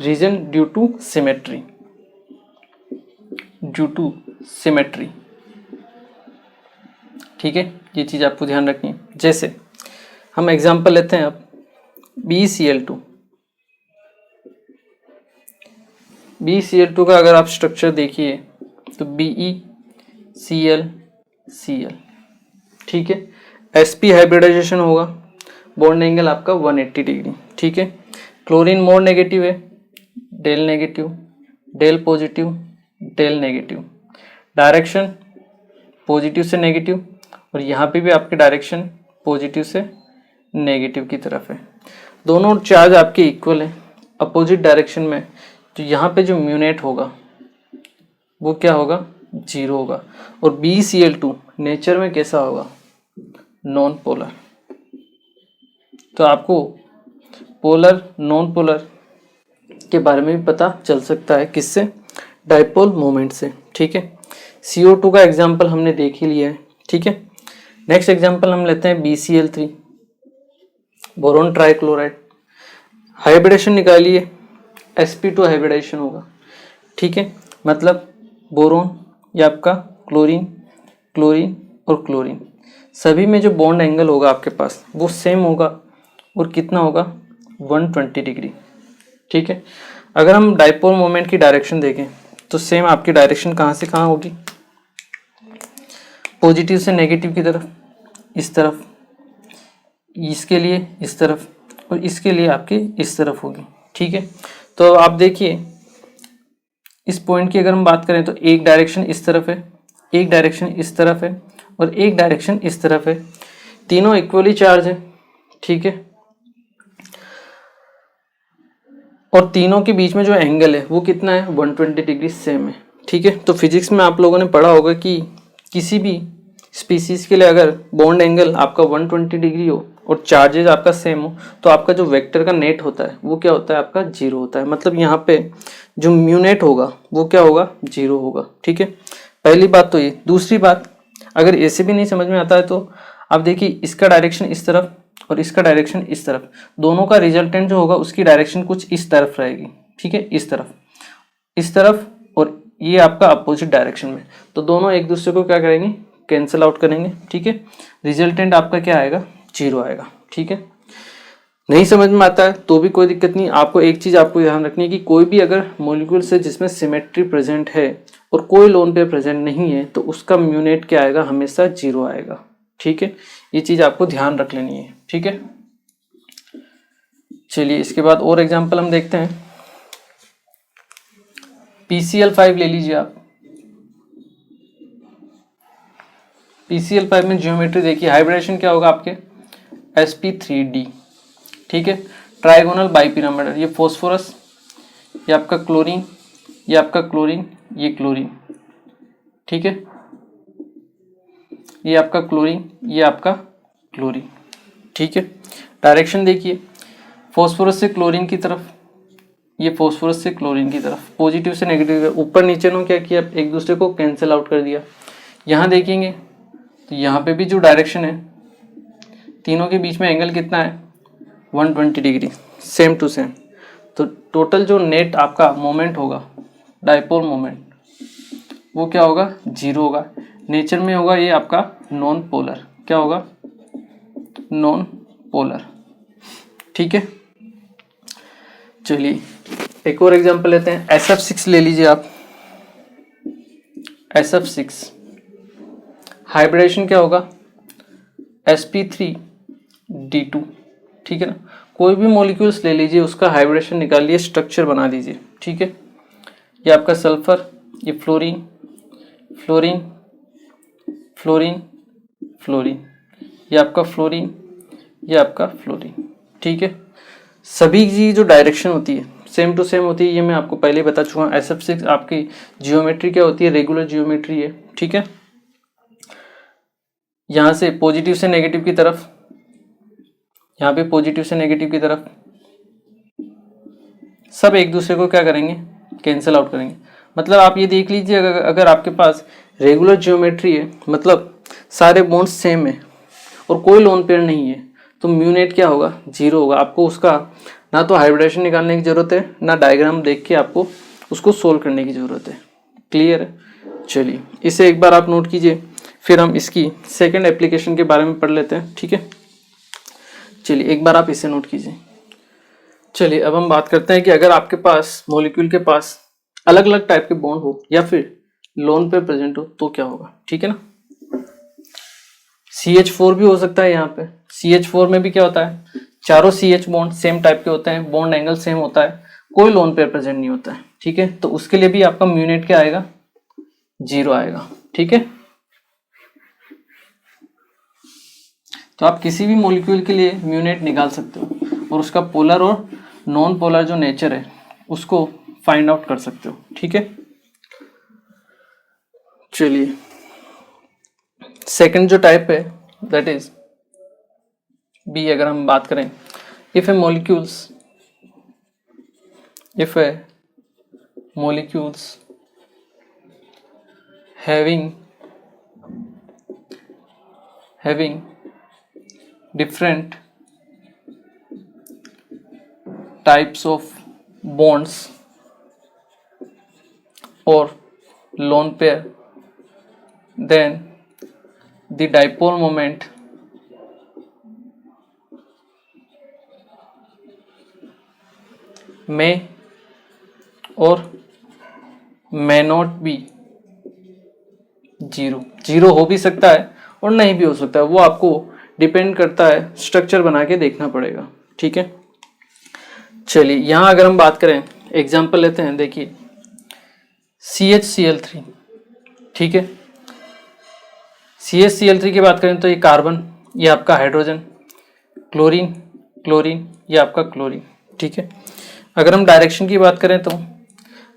रीजन ड्यू टू सिमेट्री, ठीक है, ये चीज आपको ध्यान रखनी है। जैसे हम एग्जांपल लेते हैं अब BeCl2 का अगर आप स्ट्रक्चर देखिए तो BeCl, ठीक है, sp हाइब्रिडाइजेशन होगा, बॉन्ड एंगल आपका 180 डिग्री, ठीक है। क्लोरीन मोर नेगेटिव है, del negative, del positive, del negative, direction positive से नेगेटिव, और यहाँ पे भी आपकी डायरेक्शन पॉजिटिव से नेगेटिव की तरफ है। दोनों चार्ज आपके इक्वल है अपोजिट डायरेक्शन में, तो यहाँ पे जो म्यूनेट होगा वो क्या होगा, 0 होगा। और BeCl2 नेचर में कैसा होगा, नॉन पोलर। तो आपको पोलर नॉन पोलर के बारे में भी पता चल सकता है, किससे, डाइपोल मोमेंट से। ठीक है, CO2 का एग्जाम्पल हमने देख ही लिया है। ठीक है, नेक्स्ट एग्जाम्पल हम लेते हैं BeCl3 बोरोन ट्राइक्लोराइड। हाइब्रिडेशन निकालिए, sp2 हाइब्रिडेशन होगा। ठीक है, मतलब बोरोन या आपका क्लोरीन, क्लोरीन और क्लोरीन, सभी में जो बॉन्ड एंगल होगा आपके पास वो सेम होगा, और कितना होगा, 120 डिग्री। ठीक है, अगर हम डाइपोल मोमेंट की डायरेक्शन देखें तो सेम आपकी डायरेक्शन कहाँ से कहाँ होगी, पॉजिटिव से नेगेटिव की तरफ, इस तरफ, इसके लिए इस तरफ, और इसके लिए आपके इस तरफ होगी। ठीक है, तो आप देखिए इस पॉइंट की अगर हम बात करें तो एक डायरेक्शन इस तरफ है, एक डायरेक्शन इस तरफ है, और एक डायरेक्शन इस तरफ है, तीनों इक्वली चार्ज है। ठीक है, और तीनों के बीच में जो एंगल है वो कितना है, 120 डिग्री सेम है। ठीक है, तो फिजिक्स में आप लोगों ने पढ़ा होगा कि किसी भी स्पीसीज के लिए अगर बॉन्ड एंगल आपका 120 डिग्री हो और चार्जेज आपका सेम हो, तो आपका जो वेक्टर का नेट होता है वो क्या होता है, आपका 0 होता है। मतलब यहाँ पे जो म्यूनेट होगा वो क्या होगा, 0 होगा। ठीक है, पहली बात तो ये। दूसरी बात, अगर ऐसे भी नहीं समझ में आता है तो आप देखिए इसका डायरेक्शन इस तरफ और इसका डायरेक्शन इस तरफ, दोनों का रिजल्टेंट जो होगा उसकी डायरेक्शन कुछ इस तरफ रहेगी। ठीक है, इस तरफ, इस तरफ, और ये आपका अपोजिट डायरेक्शन में, तो दोनों एक दूसरे को क्या करेंगे, कैंसिल आउट करेंगे। ठीक है, रिजल्टेंट आपका क्या आएगा, 0 आएगा। ठीक है, नहीं समझ में आता है तो भी कोई दिक्कत नहीं। आपको एक चीज आपको ध्यान रखनी है कि कोई भी अगर मॉलिक्यूल से जिसमें सिमेट्री प्रेजेंट है और कोई लोन पेयर प्रेजेंट नहीं है तो उसका म्यूनेट क्या आएगा, हमेशा 0 आएगा। ठीक है, ये चीज आपको ध्यान रख लेनी है। ठीक है, चलिए इसके बाद और एग्जांपल हम देखते हैं। PCl5 ले लीजिए आप। PCl5 में ज्योमेट्री देखिए, हाइब्रिडेशन क्या होगा आपके, sp3d। ठीक है, ट्राइगोनल बाइपिरामिडल, ये फॉस्फोरस, ये आपका क्लोरीन, ये आपका क्लोरीन, ये क्लोरीन। ठीक है, ये आपका क्लोरीन, ये आपका क्लोरीन। ठीक है, डायरेक्शन देखिए, फॉस्फोरस से क्लोरीन की तरफ, ये फॉस्फोरस से क्लोरीन की तरफ, पॉजिटिव से नेगेटिव, ऊपर नीचे ने क्या किया, एक दूसरे को कैंसिल आउट कर दिया। यहाँ देखेंगे तो यहाँ पे भी जो डायरेक्शन है, तीनों के बीच में एंगल कितना है, 120 डिग्री, सेम टू सेम। तो टोटल जो नेट आपका मोमेंट होगा, डाइपोल मोमेंट, वो क्या होगा, 0 होगा। नेचर में होगा ये आपका नॉन पोलर, क्या होगा, नॉन पोलर। ठीक है, चलिए एक और एग्जांपल लेते हैं। SF6 ले लीजिए आप। SF6 हाइब्रिडेशन क्या होगा, sp3d2। ठीक है ना, कोई भी मॉलिक्यूल्स ले लीजिए, उसका हाइब्रिडेशन निकालिए, स्ट्रक्चर बना दीजिए। ठीक है, ये आपका सल्फर, ये फ्लोरीन, फ्लोरीन, फ्लोरीन, फ्लोरीन, ये आपका फ्लोरीन, ये आपका फ्लोरीन। ठीक है, सभी की जो डायरेक्शन होती है सेम टू सेम होती है, ये मैं आपको पहले बता चुका हूँ। SF6 आपकी जियोमेट्री क्या होती है, रेगुलर जियोमेट्री है। ठीक है, यहाँ से पॉजिटिव से नेगेटिव की तरफ, यहाँ पे पॉजिटिव से नेगेटिव की तरफ, सब एक दूसरे को क्या करेंगे, कैंसिल आउट करेंगे। मतलब आप ये देख लीजिए, अगर आपके पास रेगुलर जियोमेट्री है, मतलब सारे बॉन्ड्स सेम है और कोई लोन पेयर नहीं है, तो म्यूनेट क्या होगा, 0 होगा। आपको उसका ना तो हाइब्रिडेशन निकालने की जरूरत है, ना डायग्राम देख के आपको उसको सोल्व करने की जरूरत है। क्लियर है, चलिए इसे एक बार आप नोट कीजिए, फिर हम इसकी सेकंड एप्लीकेशन के बारे में पढ़ लेते हैं। ठीक है, चलिए एक बार आप इसे नोट कीजिए। चलिए अब हम बात करते हैं कि अगर आपके पास मॉलिक्यूल के पास अलग अलग टाइप के बॉन्ड हो या फिर लोन पे प्रेजेंट हो तो क्या होगा। ठीक है ना, CH4 भी हो सकता है। यहाँ पे CH4 में भी क्या होता है, चारों CH बॉन्ड सेम टाइप के होते हैं, बॉन्ड एंगल सेम होता है, कोई लोन पेयर प्रेजेंट नहीं होता है। ठीक है, तो उसके लिए भी आपका म्यूनेट क्या आएगा, 0 आएगा। ठीक है, तो आप किसी भी मॉलिक्यूल के लिए म्यूनेट निकाल सकते हो और उसका पोलर और नॉन पोलर जो नेचर है उसको फाइंड आउट कर सकते हो। ठीक है, चलिए सेकंड जो टाइप है दैट इज बी। अगर हम बात करें, if A molecules having different types of bonds or lone pair, then the dipole moment may or may not be zero हो भी सकता है और नहीं भी हो सकता है, वो आपको डिपेंड करता है, स्ट्रक्चर बना के देखना पड़ेगा। ठीक है, चलिए यहां अगर हम बात करें, एग्जांपल लेते हैं, देखिए CHCl3। ठीक है, CHCl3 की बात करें तो ये कार्बन, ये आपका हाइड्रोजन, क्लोरीन ये आपका क्लोरीन। ठीक है, अगर हम डायरेक्शन की बात करें तो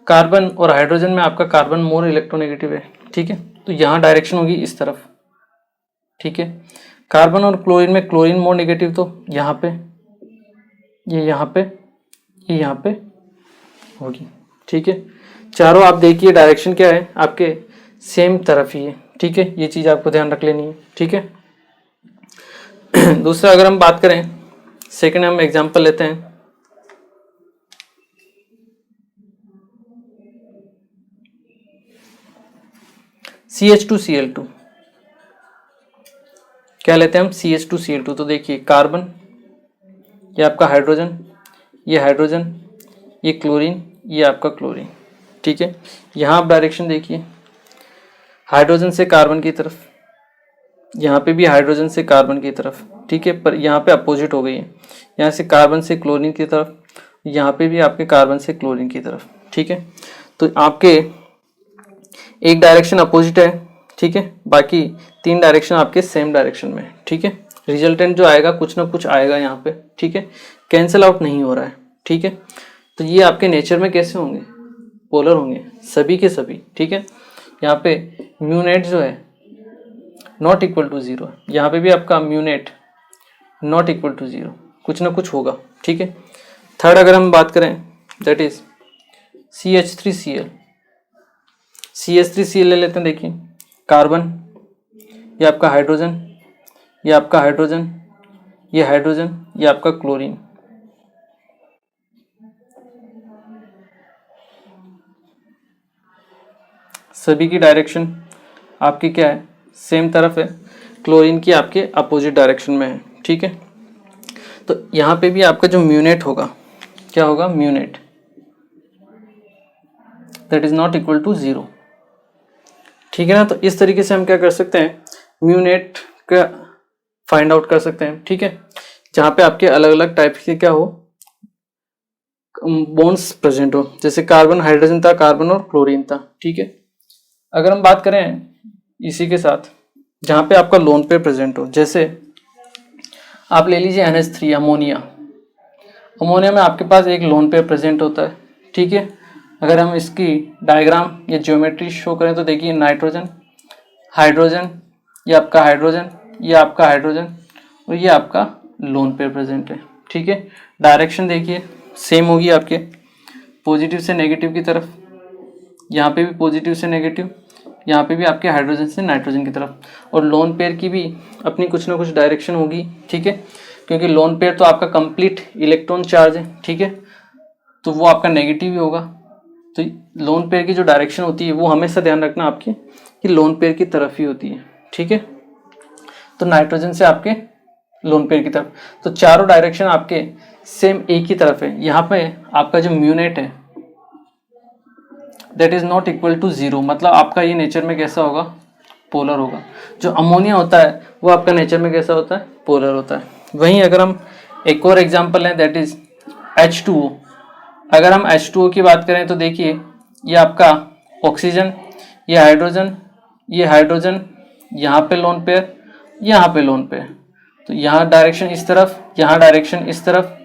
कार्बन और हाइड्रोजन में आपका कार्बन मोर इलेक्ट्रोनेगेटिव है। ठीक है, तो यहाँ डायरेक्शन होगी इस तरफ। ठीक है, कार्बन और क्लोरीन में क्लोरीन मोर नेगेटिव, तो यहाँ पे, ये यहाँ पे होगी। ठीक है, चारों आप देखिए डायरेक्शन क्या है, आपके सेम तरफ ही है। ठीक है, ये चीज़ आपको ध्यान रख लेनी है। ठीक है, दूसरा अगर हम बात करें, सेकंड हम एग्जांपल लेते हैं, CH2Cl2। क्या लेते हैं हम, CH2Cl2। तो देखिए कार्बन, ये आपका हाइड्रोजन, ये क्लोरीन, ये आपका क्लोरीन। ठीक है, यहाँ आप डायरेक्शन देखिए, हाइड्रोजन से कार्बन की तरफ, यहाँ पे भी हाइड्रोजन से कार्बन की तरफ। ठीक है, पर यहाँ पे अपोजिट हो गई है, यहाँ से कार्बन से क्लोरीन की तरफ, यहाँ पे भी आपके कार्बन से क्लोरीन की तरफ। ठीक है, तो आपके एक डायरेक्शन अपोजिट है। ठीक है, बाकी 3 डायरेक्शन आपके सेम डायरेक्शन में है। ठीक है, रिजल्टेंट जो आएगा कुछ ना कुछ आएगा यहाँ पे। ठीक है, कैंसिल आउट नहीं हो रहा है। ठीक है, तो ये आपके नेचर में कैसे होंगे, पोलर होंगे सभी के सभी। ठीक है, यहाँ पे म्यूनेट जो है नॉट इक्वल टू 0, यहाँ पे भी आपका म्यूनेट नॉट इक्वल टू 0, कुछ ना कुछ होगा। ठीक है, थर्ड अगर हम बात करें दैट इज CH3Cl ले लेते हैं। देखिए कार्बन, ये आपका हाइड्रोजन, ये हाइड्रोजन, ये आपका क्लोरीन। सभी की डायरेक्शन आपकी क्या है, सेम तरफ है, क्लोरीन की आपके अपोजिट डायरेक्शन में है। ठीक है, तो यहाँ पे भी आपका जो म्यूनेट होगा, क्या होगा, म्यूनेट that is not equal to 0। ठीक है ना, तो इस तरीके से हम क्या कर सकते हैं, म्यूनेट का फाइंड आउट कर सकते हैं। ठीक है, जहाँ पे आपके अलग अलग टाइप के क्या हो, बॉन्ड्स प्रेजेंट हो, जैसे कार्बन हाइड्रोजन था, कार्बन और क्लोरीन था। ठीक है, अगर हम बात करें इसी के साथ जहाँ पे आपका लोन पेयर प्रेजेंट हो, जैसे आप ले लीजिए NH3 अमोनिया में आपके पास एक लोन पेयर प्रेजेंट होता है। ठीक है, अगर हम इसकी डायग्राम या ज्योमेट्री शो करें तो देखिए नाइट्रोजन, हाइड्रोजन, ये आपका हाइड्रोजन, और ये आपका लोन पेयर प्रेजेंट है। ठीक है, डायरेक्शन देखिए सेम होगी आपके, पॉजिटिव से नेगेटिव की तरफ, यहाँ पे भी पॉजिटिव से नेगेटिव, यहाँ पे भी आपके हाइड्रोजन से नाइट्रोजन की तरफ, और लोन पेयर की भी अपनी कुछ ना कुछ डायरेक्शन होगी। ठीक है, क्योंकि लोन पेयर तो आपका कंप्लीट इलेक्ट्रॉन चार्ज है। ठीक है, तो वो आपका नेगेटिव ही होगा। तो लोन पेयर की जो डायरेक्शन होती है वो हमेशा ध्यान रखना आपकी कि लोन पेयर की तरफ ही होती है। ठीक है, तो नाइट्रोजन से आपके लोन पेयर की तरफ, तो चारों डायरेक्शन आपके सेम एक ही तरफ है। यहाँ पे आपका जो म्यूनेट है that is not equal to 0, मतलब आपका ये नेचर में कैसा होगा, पोलर होगा। जो अमोनिया होता है वो आपका नेचर में कैसा होता है, पोलर होता है। वहीं अगर हम एक और एग्जांपल लें दैट इज H2O। अगर हम H2O की बात करें तो देखिए ये आपका ऑक्सीजन, ये हाइड्रोजन, यहाँ पे लोन पेयर, यहाँ पे लोन पेयर, तो यहाँ डायरेक्शन इस तरफ, यहाँ डायरेक्शन इस तरफ,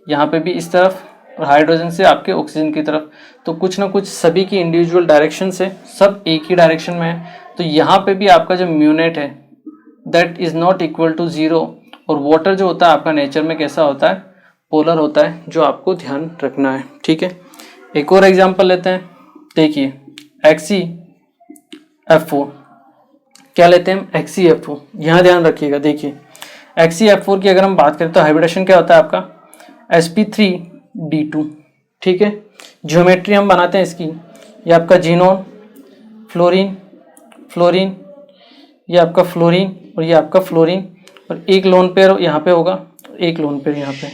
यहाँ पे भी इस तरफ, और हाइड्रोजन से आपके ऑक्सीजन की तरफ। तो कुछ ना कुछ सभी की इंडिविजुअल डायरेक्शन से सब एक ही डायरेक्शन में है। तो यहाँ पे भी आपका जो म्यूनेट है that is not equal to 0। और वाटर जो होता है आपका नेचर में कैसा होता है, पोलर होता है, जो आपको ध्यान रखना है। ठीक है, एक और एग्जांपल लेते हैं। देखिए HCF4, क्या लेते हैं हम, HCF4। यहाँ ध्यान रखिएगा। देखिए HCF4 की अगर हम बात करें तो हाइब्रिडेशन क्या होता है आपका, sp3d2। ठीक है, ज्योमेट्री हम बनाते हैं इसकी, ये आपका जीनोन, फ्लोरीन, फ्लोरीन, ये आपका फ्लोरीन, और ये आपका फ्लोरीन, और एक लोन पेयर यहाँ पे होगा, एक लोन पेयर यहाँ पे।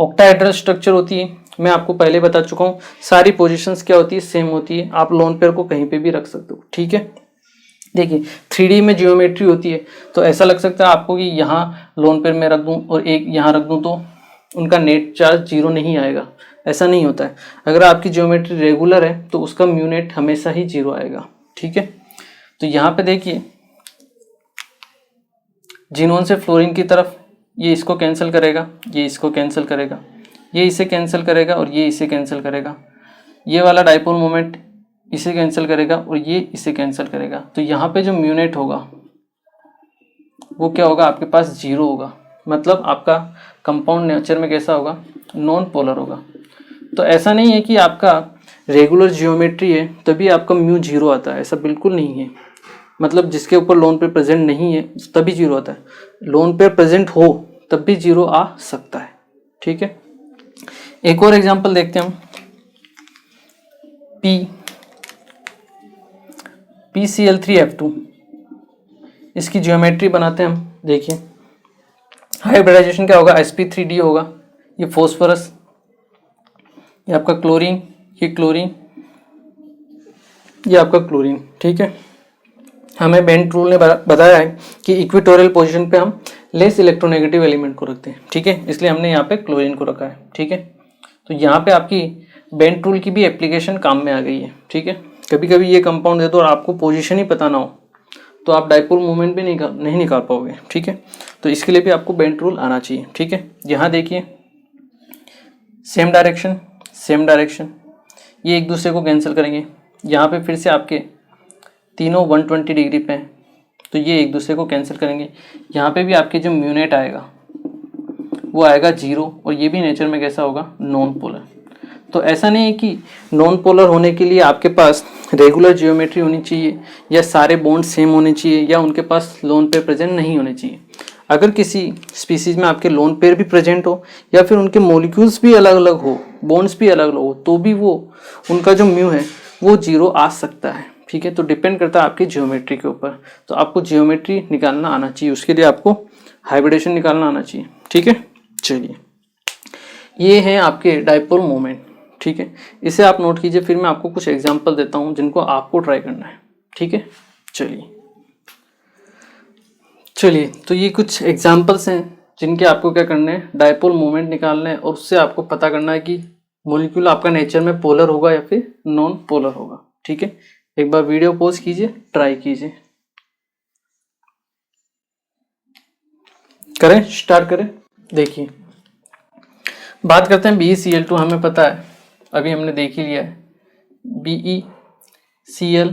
ऑक्टाहेड्रल स्ट्रक्चर होती है, मैं आपको पहले बता चुका हूँ। सारी पोजीशंस क्या होती है, सेम होती है। आप लोन पेयर को कहीं पे भी रख सकते हो। ठीक है, देखिए 3D में जियोमेट्री होती है, तो ऐसा लग सकता है आपको कि यहाँ लोन पेयर में रख दूँ और एक यहाँ रख दूँ तो उनका नेट चार्ज 0 नहीं आएगा। ऐसा नहीं होता है। अगर आपकी जियोमेट्री रेगुलर है तो उसका म्यूनेट हमेशा ही 0 आएगा। ठीक है, तो यहाँ पे देखिए जीनोन से फ्लोरीन की तरफ, ये इसको कैंसिल करेगा, ये इसको कैंसिल करेगा, ये इसे कैंसिल करेगा, और ये इसे कैंसिल करेगा। ये वाला डाइपोल मोमेंट इसे कैंसिल करेगा, और ये इसे कैंसिल करेगा। तो यहाँ पे जो म्यूनेट होगा वो क्या होगा, आपके पास 0 होगा। मतलब आपका कंपाउंड नेचर में कैसा होगा, नॉन पोलर होगा। तो ऐसा नहीं है कि आपका रेगुलर जियोमेट्री है तभी आपका म्यू 0 आता है, ऐसा बिल्कुल नहीं है। मतलब जिसके ऊपर लोन पेयर प्रेजेंट नहीं है तभी 0 आता है, लोन पेयर प्रेजेंट हो तब भी 0 आ सकता है। ठीक है, एक और एग्जांपल देखते हैं हम। PCl3F2, इसकी ज्योमेट्री बनाते हैं हम। देखिए हाइब्रिडाइजेशन क्या होगा, sp3d होगा, ये फॉस्फोरस, ये आपका क्लोरीन, ये क्लोरीन, ये आपका क्लोरीन। ठीक है, हमें बेंट रूल ने बताया है कि इक्वेटोरियल पोजीशन पे हम लेस इलेक्ट्रोनेगेटिव एलिमेंट को रखते हैं। ठीक है, इसलिए हमने यहाँ पे क्लोरीन को रखा है। ठीक है, तो यहाँ पे आपकी बेंट रूल की भी एप्लीकेशन काम में आ गई है। ठीक है, कभी कभी ये कंपाउंड दे दो और आपको पोजीशन ही पता ना हो तो आप डाइपोल मूवमेंट भी नहीं निकाल पाओगे। ठीक है, तो इसके लिए भी आपको बेंट रूल आना चाहिए। ठीक है, यहाँ देखिए सेम डायरेक्शन, सेम डायरेक्शन, ये एक दूसरे को कैंसिल करेंगे। यहाँ पे फिर से आपके तीनों 120 डिग्री पे हैं, तो ये एक दूसरे को कैंसिल करेंगे। यहाँ पे भी आपके जो म्यूनेट आएगा वो आएगा 0, और ये भी नेचर में कैसा होगा, नॉन पोलर। तो ऐसा नहीं है कि नॉन पोलर होने के लिए आपके पास रेगुलर जियोमेट्री होनी चाहिए, या सारे बॉन्ड सेम होने चाहिए, या उनके पास लोन पेयर प्रेजेंट नहीं होने चाहिए। अगर किसी स्पीसीज में आपके लोन पेयर भी प्रेजेंट हो, या फिर उनके मॉलिक्यूल्स भी अलग अलग हो, बॉन्ड्स भी अलग अलग हो, तो भी वो उनका जो म्यू है वो 0 आ सकता है। ठीक है, तो डिपेंड करता है आपकी जियोमेट्री के ऊपर। तो आपको जियोमेट्री निकालना आना चाहिए, उसके लिए आपको हाइब्रिडेशन निकालना आना चाहिए। ठीक है, चलिए ये है आपके डाइपोल मोमेंट। ठीक है, इसे आप नोट कीजिए, फिर मैं आपको कुछ एग्जांपल देता हूं जिनको आपको ट्राई करना है। ठीक है, चलिए तो ये कुछ एग्जांपल्स हैं जिनके आपको क्या करना है, डाइपोल मोमेंट निकालना है, और उससे आपको पता करना है कि मॉलिक्यूल आपका नेचर में पोलर होगा या फिर नॉन पोलर होगा। ठीक है, एक बार वीडियो पॉज कीजिए, ट्राई कीजिए। करें, स्टार्ट करें। देखिए बात करते हैं BeCl2, हमें पता है, अभी हमने देख ही लिया है, BeCl,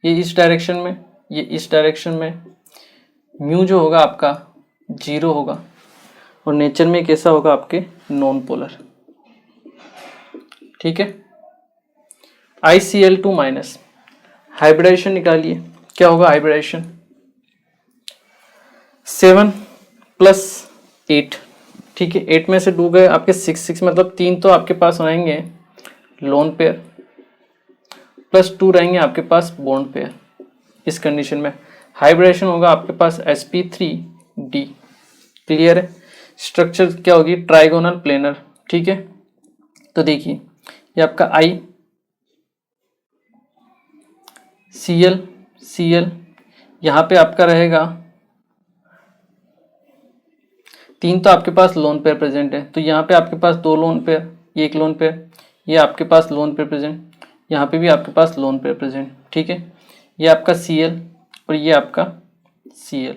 ये इस डायरेक्शन में, ये इस डायरेक्शन में, म्यू जो होगा आपका 0 होगा, और नेचर में कैसा होगा आपके, नॉन पोलर। ठीक है, ICl2 माइनस, हाइब्रिडाइजेशन निकालिए, क्या होगा हाइब्रिडाइजेशन, 7 + 8। ठीक है, 8 में से 2 गए आपके 6 मतलब 3 तो आपके पास रहेंगे लोन पेयर, +2 रहेंगे आपके पास बॉन्ड पेयर। इस कंडीशन में हाइब्रिडेशन होगा आपके पास sp3d। क्लियर है, स्ट्रक्चर क्या होगी, ट्राइगोनल प्लेनर। ठीक है, तो देखिए ये आपका ICl, यहाँ पे आपका रहेगा 3 तो आपके पास लोन पेयर प्रेजेंट है, तो यहाँ पे आपके पास 2 लोन पेयर, ये 1 लोन पेयर, ये आपके पास लोन पेयर प्रेजेंट, यहाँ पे भी आपके पास लोन पेयर प्रेजेंट। ठीक है, ये आपका Cl और ये आपका Cl।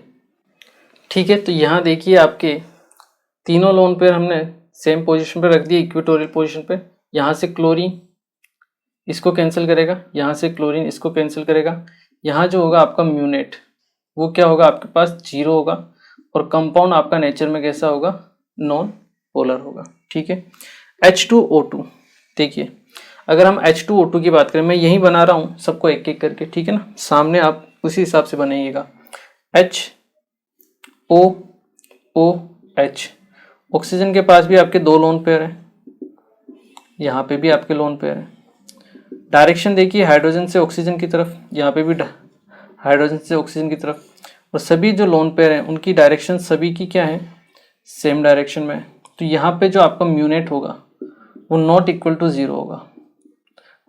ठीक है, तो यहाँ देखिए आपके तीनों लोन पेयर हमने सेम पोजीशन पे रख दिए, इक्वेटोरियल पोजीशन पे। यहाँ से क्लोरीन इसको कैंसिल करेगा, यहाँ से क्लोरीन इसको कैंसिल करेगा। यहाँ जो होगा आपका म्यूनेट वो क्या होगा आपके पास 0 होगा, और कंपाउंड आपका नेचर में कैसा होगा, नॉन पोलर होगा। ठीक है, H2O2 देखिए, अगर हम H2O2 की बात करें, मैं यही बना रहा हूँ सबको एक एक करके, ठीक है ना, सामने आप उसी हिसाब से बनाइएगा। HOOH, ऑक्सीजन के पास भी आपके 2 लोन पेयर हैं, यहाँ पे भी आपके लोन पेयर हैं। डायरेक्शन देखिए हाइड्रोजन से ऑक्सीजन की तरफ, यहाँ पे भी हाइड्रोजन से ऑक्सीजन की तरफ, और सभी जो लोन पेयर हैं उनकी डायरेक्शन सभी की क्या है, सेम डायरेक्शन में। तो यहाँ पे जो आपका म्यूनेट होगा वो नॉट इक्वल टू 0 होगा,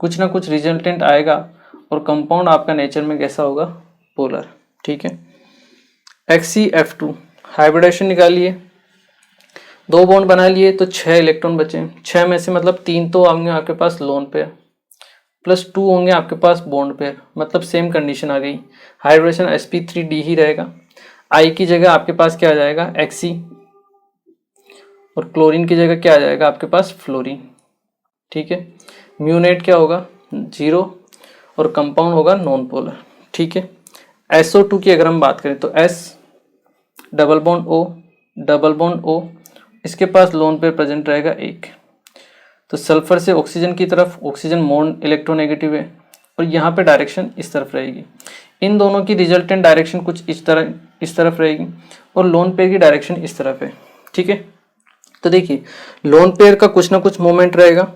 कुछ ना कुछ रिजल्टेंट आएगा, और कंपाउंड आपका नेचर में कैसा होगा, पोलर। ठीक है, HCF2 हाइब्रिडेशन निकालिए, 2 बॉन्ड बना लिए तो 6 इलेक्ट्रॉन बचे। 6 में से मतलब 3 तो होंगे आपके पास लोन पेयर, प्लस 2 होंगे आपके पास बॉन्ड पेयर, मतलब सेम कंडीशन आ गई, हाइब्रिडेशन sp3d ही रहेगा। I की जगह आपके पास क्या आ जाएगा, Xe, और क्लोरीन की जगह क्या आ जाएगा आपके पास, फ्लोरीन। ठीक है, म्यूनेट क्या होगा, 0, और कंपाउंड होगा नॉन पोलर। ठीक है, SO2 की अगर हम बात करें तो S double bond O double bond O, इसके पास लोन पेयर प्रेजेंट रहेगा 1। तो सल्फर से ऑक्सीजन की तरफ, ऑक्सीजन मोन इलेक्ट्रोनेगेटिव है, और यहाँ पे डायरेक्शन इस तरफ रहेगी। इन दोनों की रिजल्टेंट डायरेक्शन कुछ इस तरफ रहेगी, और लोन पेयर की डायरेक्शन इस तरफ है। ठीक है, तो देखिए लोन पेयर का कुछ ना कुछ मोमेंट रहेगा,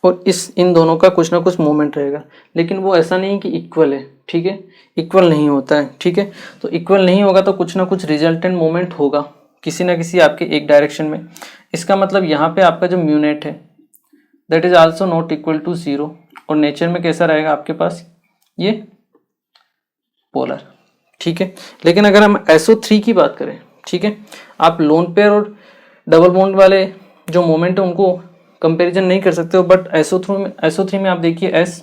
और इन दोनों का कुछ ना कुछ मोमेंट रहेगा, लेकिन वो ऐसा नहीं कि इक्वल है। ठीक है, इक्वल नहीं होता है। ठीक है, तो इक्वल नहीं होगा तो कुछ ना कुछ रिजल्टेंट मोमेंट होगा किसी ना किसी आपके एक डायरेक्शन में। इसका मतलब यहाँ पे आपका जो म्यूनेट है that is also not equal to 0, और नेचर में कैसा रहेगा आपके पास, ये पोलर। ठीक है, लेकिन अगर हम SO3 की बात करें, ठीक है, आप लोन पेयर और डबल बॉन्ड वाले जो मोमेंट है उनको कंपैरिजन नहीं कर सकते हो, बट SO3 में आप देखिए S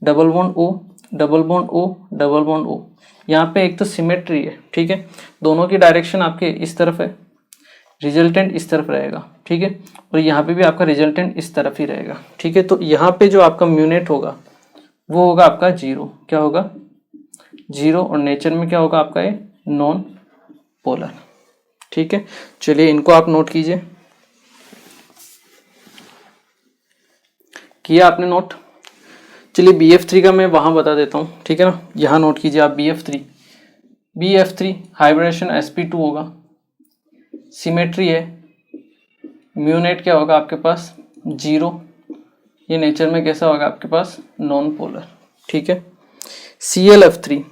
double bond O double bond O double bond O, यहाँ पे एक तो सिमेट्री है। ठीक है, दोनों की डायरेक्शन आपके इस तरफ है, रिजल्टेंट इस तरफ रहेगा। ठीक है, और यहाँ पे भी आपका रिजल्टेंट इस तरफ ही रहेगा। ठीक है, तो यहाँ पे जो आपका म्यूनेट होगा वो होगा आपका 0, क्या होगा, 0, और नेचर में क्या होगा आपका ये नॉन पोलर। ठीक है, चलिए इनको आप नोट कीजिए, किया आपने नोट। चलिए BF3 का मैं वहाँ बता देता हूँ, ठीक है ना, यहाँ नोट कीजिए आप BF3 हाइब्रिडेशन sp2 होगा, सिमेट्री है, म्यूनेट क्या होगा आपके पास 0, ये नेचर में कैसा होगा आपके पास नॉन पोलर। ठीक है, ClF3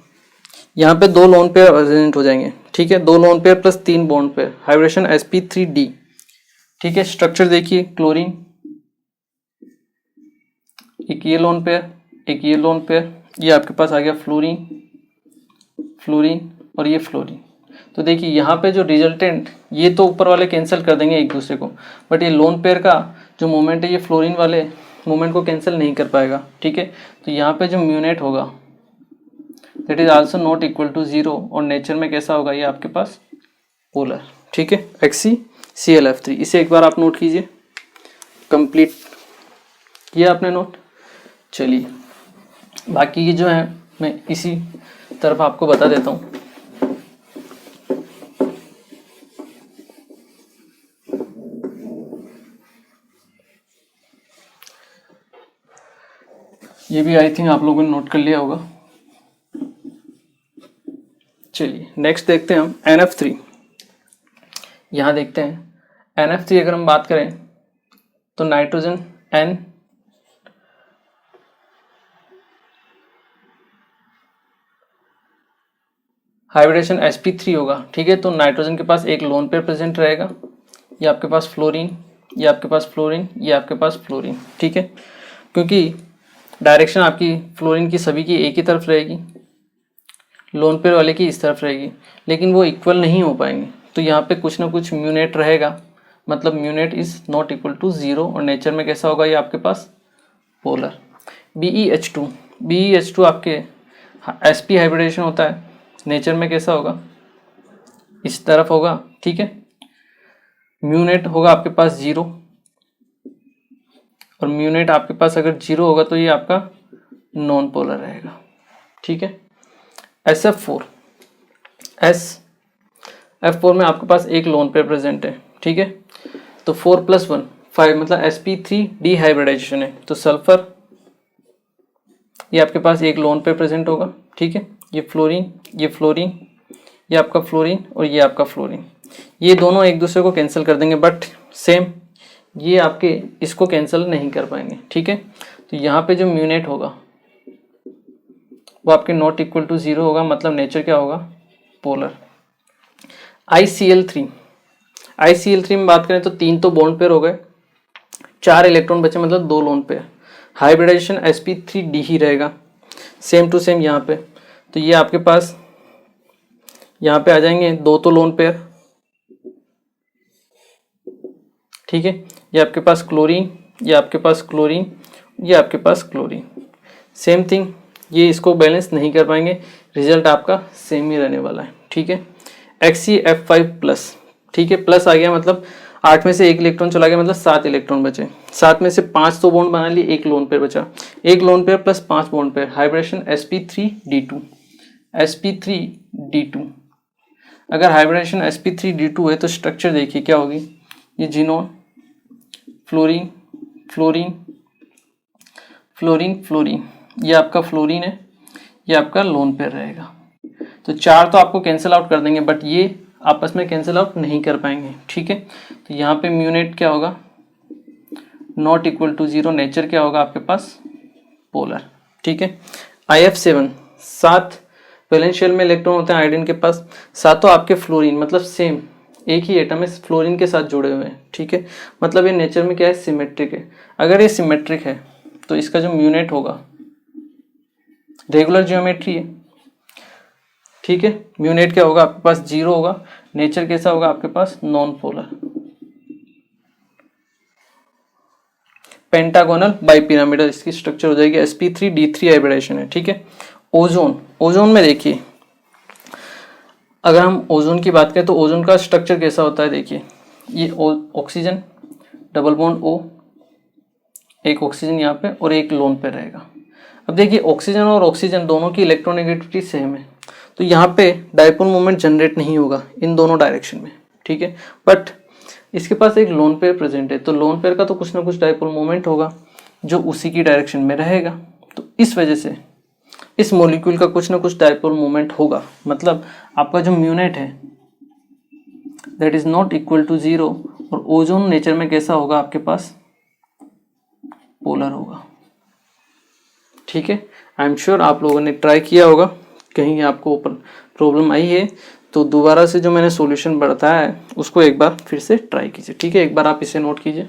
यहाँ पे 2 लोन पेयर प्रेजेंट हो जाएंगे। ठीक है, 2 lone pair plus 3 bond pair, hybridization sp3d। ठीक है, स्ट्रक्चर देखिए, क्लोरीन, एक ये लोन पेयर, एक ये लोन पेयर, ये आपके पास आ गया फ्लोरीन, और ये फ्लोरीन। तो देखिए यहाँ पे जो रिजल्टेंट, ये तो ऊपर वाले कैंसिल कर देंगे एक दूसरे को, बट ये लोन पेयर का जो मोमेंट है ये फ्लोरीन वाले मोमेंट को कैंसिल नहीं कर पाएगा। ठीक है, तो यहाँ पे जो म्यूनेट होगा that is also not equal to 0, और नेचर में कैसा होगा ये आपके पास पोलर। ठीक है, HCClF3, इसे एक बार आप नोट कीजिए, कंप्लीट किया आपने नोट। चलिए बाकी की जो है मैं इसी तरफ आपको बता देता हूँ। ये भी आई थिंक आप लोगों ने नोट कर लिया होगा। चलिए नेक्स्ट देखते हैं हम NF3। यहाँ देखते हैं NF3 अगर हम बात करें तो नाइट्रोजन N, हाइब्रिडेशन sp3 होगा। ठीक है, तो नाइट्रोजन के पास एक लोन पेयर प्रेजेंट रहेगा, ये आपके पास फ्लोरीन, ये आपके पास फ्लोरीन, ये आपके पास फ्लोरीन। ठीक है, क्योंकि डायरेक्शन आपकी फ्लोरीन की सभी की एक ही तरफ रहेगी, लोन पेयर वाले की इस तरफ रहेगी, लेकिन वो इक्वल नहीं हो पाएंगे, तो यहाँ पे कुछ ना कुछ म्यूनेट रहेगा, मतलब म्यूनेट इज नॉट इक्वल टू 0, और नेचर में कैसा होगा ये आपके पास पोलर। BeH2 आपके sp हाइब्रिडेशन होता है, नेचर में कैसा होगा इस तरफ होगा, ठीक है। म्यू नेट होगा आपके पास 0, और म्यू नेट आपके पास अगर 0 होगा तो ये आपका नॉन पोलर रहेगा, ठीक है। SF4, SF4 में आपके पास एक लोन पेयर प्रेजेंट है, ठीक है। तो 4 + 1 5, मतलब sp3 डिहाइब्रिडाइजेशन है, तो सल्फर ये आपके पास एक लोन पेयर प्रेजेंट होगा, ठीक है। ये फ्लोरीन, ये फ्लोरीन, ये आपका फ्लोरीन और ये आपका फ्लोरीन, ये दोनों एक दूसरे को कैंसिल कर देंगे, बट सेम ये आपके इसको कैंसिल नहीं कर पाएंगे, ठीक है। तो यहाँ पे जो म्यूनेट होगा वो आपके नॉट इक्वल टू 0 होगा, मतलब नेचर क्या होगा, पोलर। ICl3, ICl3 में बात करें तो 3 तो बॉन्ड पेयर हो गए, 4 इलेक्ट्रॉन बचे, मतलब 2 लोन पेयर। हाइब्रिडाइजेशन sp3d ही रहेगा, सेम टू सेम यहाँ पे। तो ये आपके पास यहाँ पे आ जाएंगे 2 तो लोन पेयर, ठीक है। ये आपके पास क्लोरीन, ये आपके पास क्लोरीन, ये आपके पास क्लोरीन, सेम थिंग, ये इसको बैलेंस नहीं कर पाएंगे, रिजल्ट आपका सेम ही रहने वाला है, ठीक है। XeF5+, ठीक है, प्लस आ गया मतलब 8 में से 1 इलेक्ट्रॉन चला गया, मतलब 7 इलेक्ट्रॉन बचे, 7 में से 5 तो बॉन्ड बना लिए, 1 लोन पेयर बचा, 1 lone pair plus 5 bond pair, hybridization sp3d2, sp3d2। अगर हाइब्रिडेशन sp3d2 है तो स्ट्रक्चर देखिए क्या होगी, ये xenon, fluorine, fluorine, fluorine, fluorine, ये आपका फ्लोरीन है, ये आपका लोन पेयर रहेगा। तो 4 तो आपको कैंसिल आउट कर देंगे, बट ये आपस में कैंसिल आउट नहीं कर पाएंगे, ठीक है। तो यहाँ पे म्यूनेट क्या होगा, नॉट इक्वल टू 0, नेचर क्या होगा आपके पास, पोलर, ठीक है। IF7, 7 वैलेंस शेल में इलेक्ट्रॉन होते हैं आयोडीन के पास, 7 तो आपके फ्लोरीन, मतलब सेम एक ही एटम है फ्लोरीन के साथ जुड़े हुए हैं, ठीक है। मतलब ये नेचर में क्या है, सिमेट्रिक है। अगर ये सिमेट्रिक है तो इसका जो म्यूनेट होगा रेगुलर ज्योमेट्री है, ठीक है। म्यूनेट क्या होगा आपके पास, 0 होगा, नेचर कैसा होगा आपके पास, नॉन पोलर, पेंटागोनल बाइपिरामिडल इसकी स्ट्रक्चर हो जाएगी, sp3d3 हाइब्रिडेशन है, ठीक है। ओजोन, ओजोन में देखिए अगर हम ओजोन की बात करें तो ओजोन का स्ट्रक्चर कैसा होता है, देखिए ये ऑक्सीजन, डबल बॉन्ड O, एक ऑक्सीजन यहाँ पे और एक लोन पे रहेगा। अब देखिए ऑक्सीजन और ऑक्सीजन दोनों की इलेक्ट्रोनेगेटिविटी सेम है, तो यहाँ पे डाइपोल मोमेंट जनरेट नहीं होगा इन दोनों डायरेक्शन में, ठीक है। बट इसके पास एक लोन पेयर प्रेजेंट है, तो लोन पेयर का तो कुछ ना कुछ डाइपोल मोमेंट होगा जो उसी की डायरेक्शन में रहेगा, तो इस वजह से इस मॉलिक्यूल का कुछ ना कुछ डाइपोल मोमेंट होगा, मतलब आपका जो म्यूनेट है that is not equal to 0, और ओजोन नेचर में कैसा होगा आपके पास, पोलर होगा, ठीक है। आई एम श्योर आप लोगों ने ट्राई किया होगा, कहीं आपको प्रॉब्लम आई है तो दोबारा से जो मैंने सॉल्यूशन बताया है उसको एक बार फिर से ट्राई कीजिए, ठीक है। एक बार आप इसे नोट कीजिए।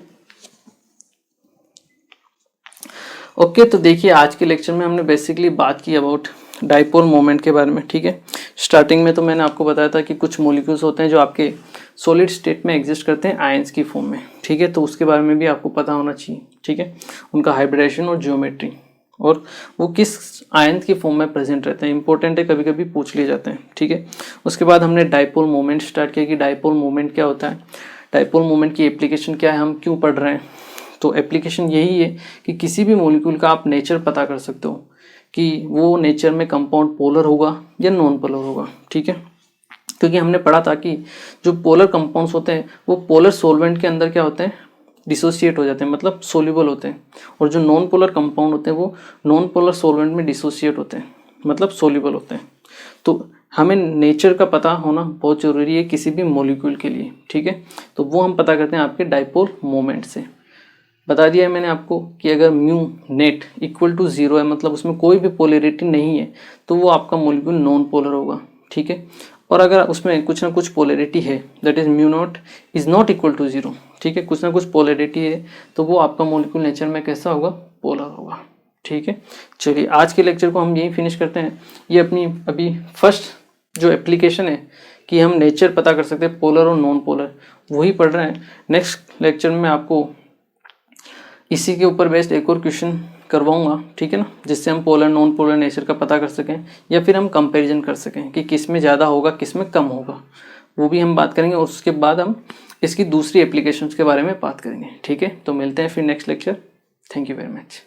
ओके, तो देखिए आज के लेक्चर में हमने बेसिकली बात की अबाउट डाइपोल मोमेंट के बारे में, ठीक है। स्टार्टिंग में तो मैंने आपको बताया था कि कुछ मॉलिक्यूल्स होते हैं जो आपके सॉलिड स्टेट में एग्जिस्ट करते हैं आयंस की फॉर्म में, ठीक है। तो उसके बारे में भी आपको पता होना चाहिए, ठीक है, उनका हाइब्रिडेशन और ज्योमेट्री और वो किस आयन की फॉर्म में प्रेजेंट रहते हैं, इंपॉर्टेंट है, कभी कभी पूछ लिए जाते हैं, ठीक है। उसके बाद हमने डाइपोल मोमेंट स्टार्ट किया कि डाइपोल मोमेंट क्या होता है, डाइपोल मोमेंट की एप्लीकेशन क्या है, हम क्यों पढ़ रहे हैं। तो एप्लीकेशन यही है कि किसी भी मॉलिक्यूल का आप नेचर पता कर सकते हो कि वो नेचर में कंपाउंड पोलर होगा या नॉन पोलर होगा, ठीक है। क्योंकि हमने पढ़ा था कि जो पोलर कंपाउंड्स होते हैं वो पोलर सॉल्वेंट के अंदर क्या होते हैं, डिसोसिएट हो जाते हैं, मतलब सोल्यूबल होते हैं, और जो नॉन पोलर कंपाउंड होते हैं वो नॉन पोलर सॉल्वेंट में डिसोसिएट होते हैं, मतलब सोल्यूबल होते हैं। तो हमें नेचर का पता होना बहुत ज़रूरी है किसी भी मॉलिक्यूल के लिए, ठीक है। तो वो हम पता करते हैं आपके डाइपोल मोमेंट से। बता दिया है मैंने आपको कि अगर म्यू नेट इक्वल टू 0 है, मतलब उसमें कोई भी पोलरिटी नहीं है, तो वो आपका मॉलिक्यूल नॉन पोलर होगा, ठीक है। और अगर उसमें कुछ ना कुछ पोलरिटी है, that is mu naught is not equal to 0, ठीक है, कुछ ना कुछ पोलरिटी है, तो वो आपका मॉलिक्यूल नेचर में कैसा होगा, पोलर होगा, ठीक है। चलिए आज के लेक्चर को हम यहीं फिनिश करते हैं। ये अपनी अभी फर्स्ट जो एप्लीकेशन है कि हम नेचर पता कर सकते हैं पोलर और नॉन पोलर, वही पढ़ रहे हैं। नेक्स्ट लेक्चर में आपको इसी के ऊपर बेस्ड एक और क्वेश्चन करवाऊंगा, ठीक है ना, जिससे हम पोलर नॉन पोलर नेचर का पता कर सकें या फिर हम कंपैरिजन कर सकें कि किस में ज़्यादा होगा किस में कम होगा। वो भी हम बात करेंगे, और उसके बाद हम इसकी दूसरी एप्लीकेशंस के बारे में बात करेंगे। ठीक है, तो मिलते हैं फिर next lecture. Thank you very much.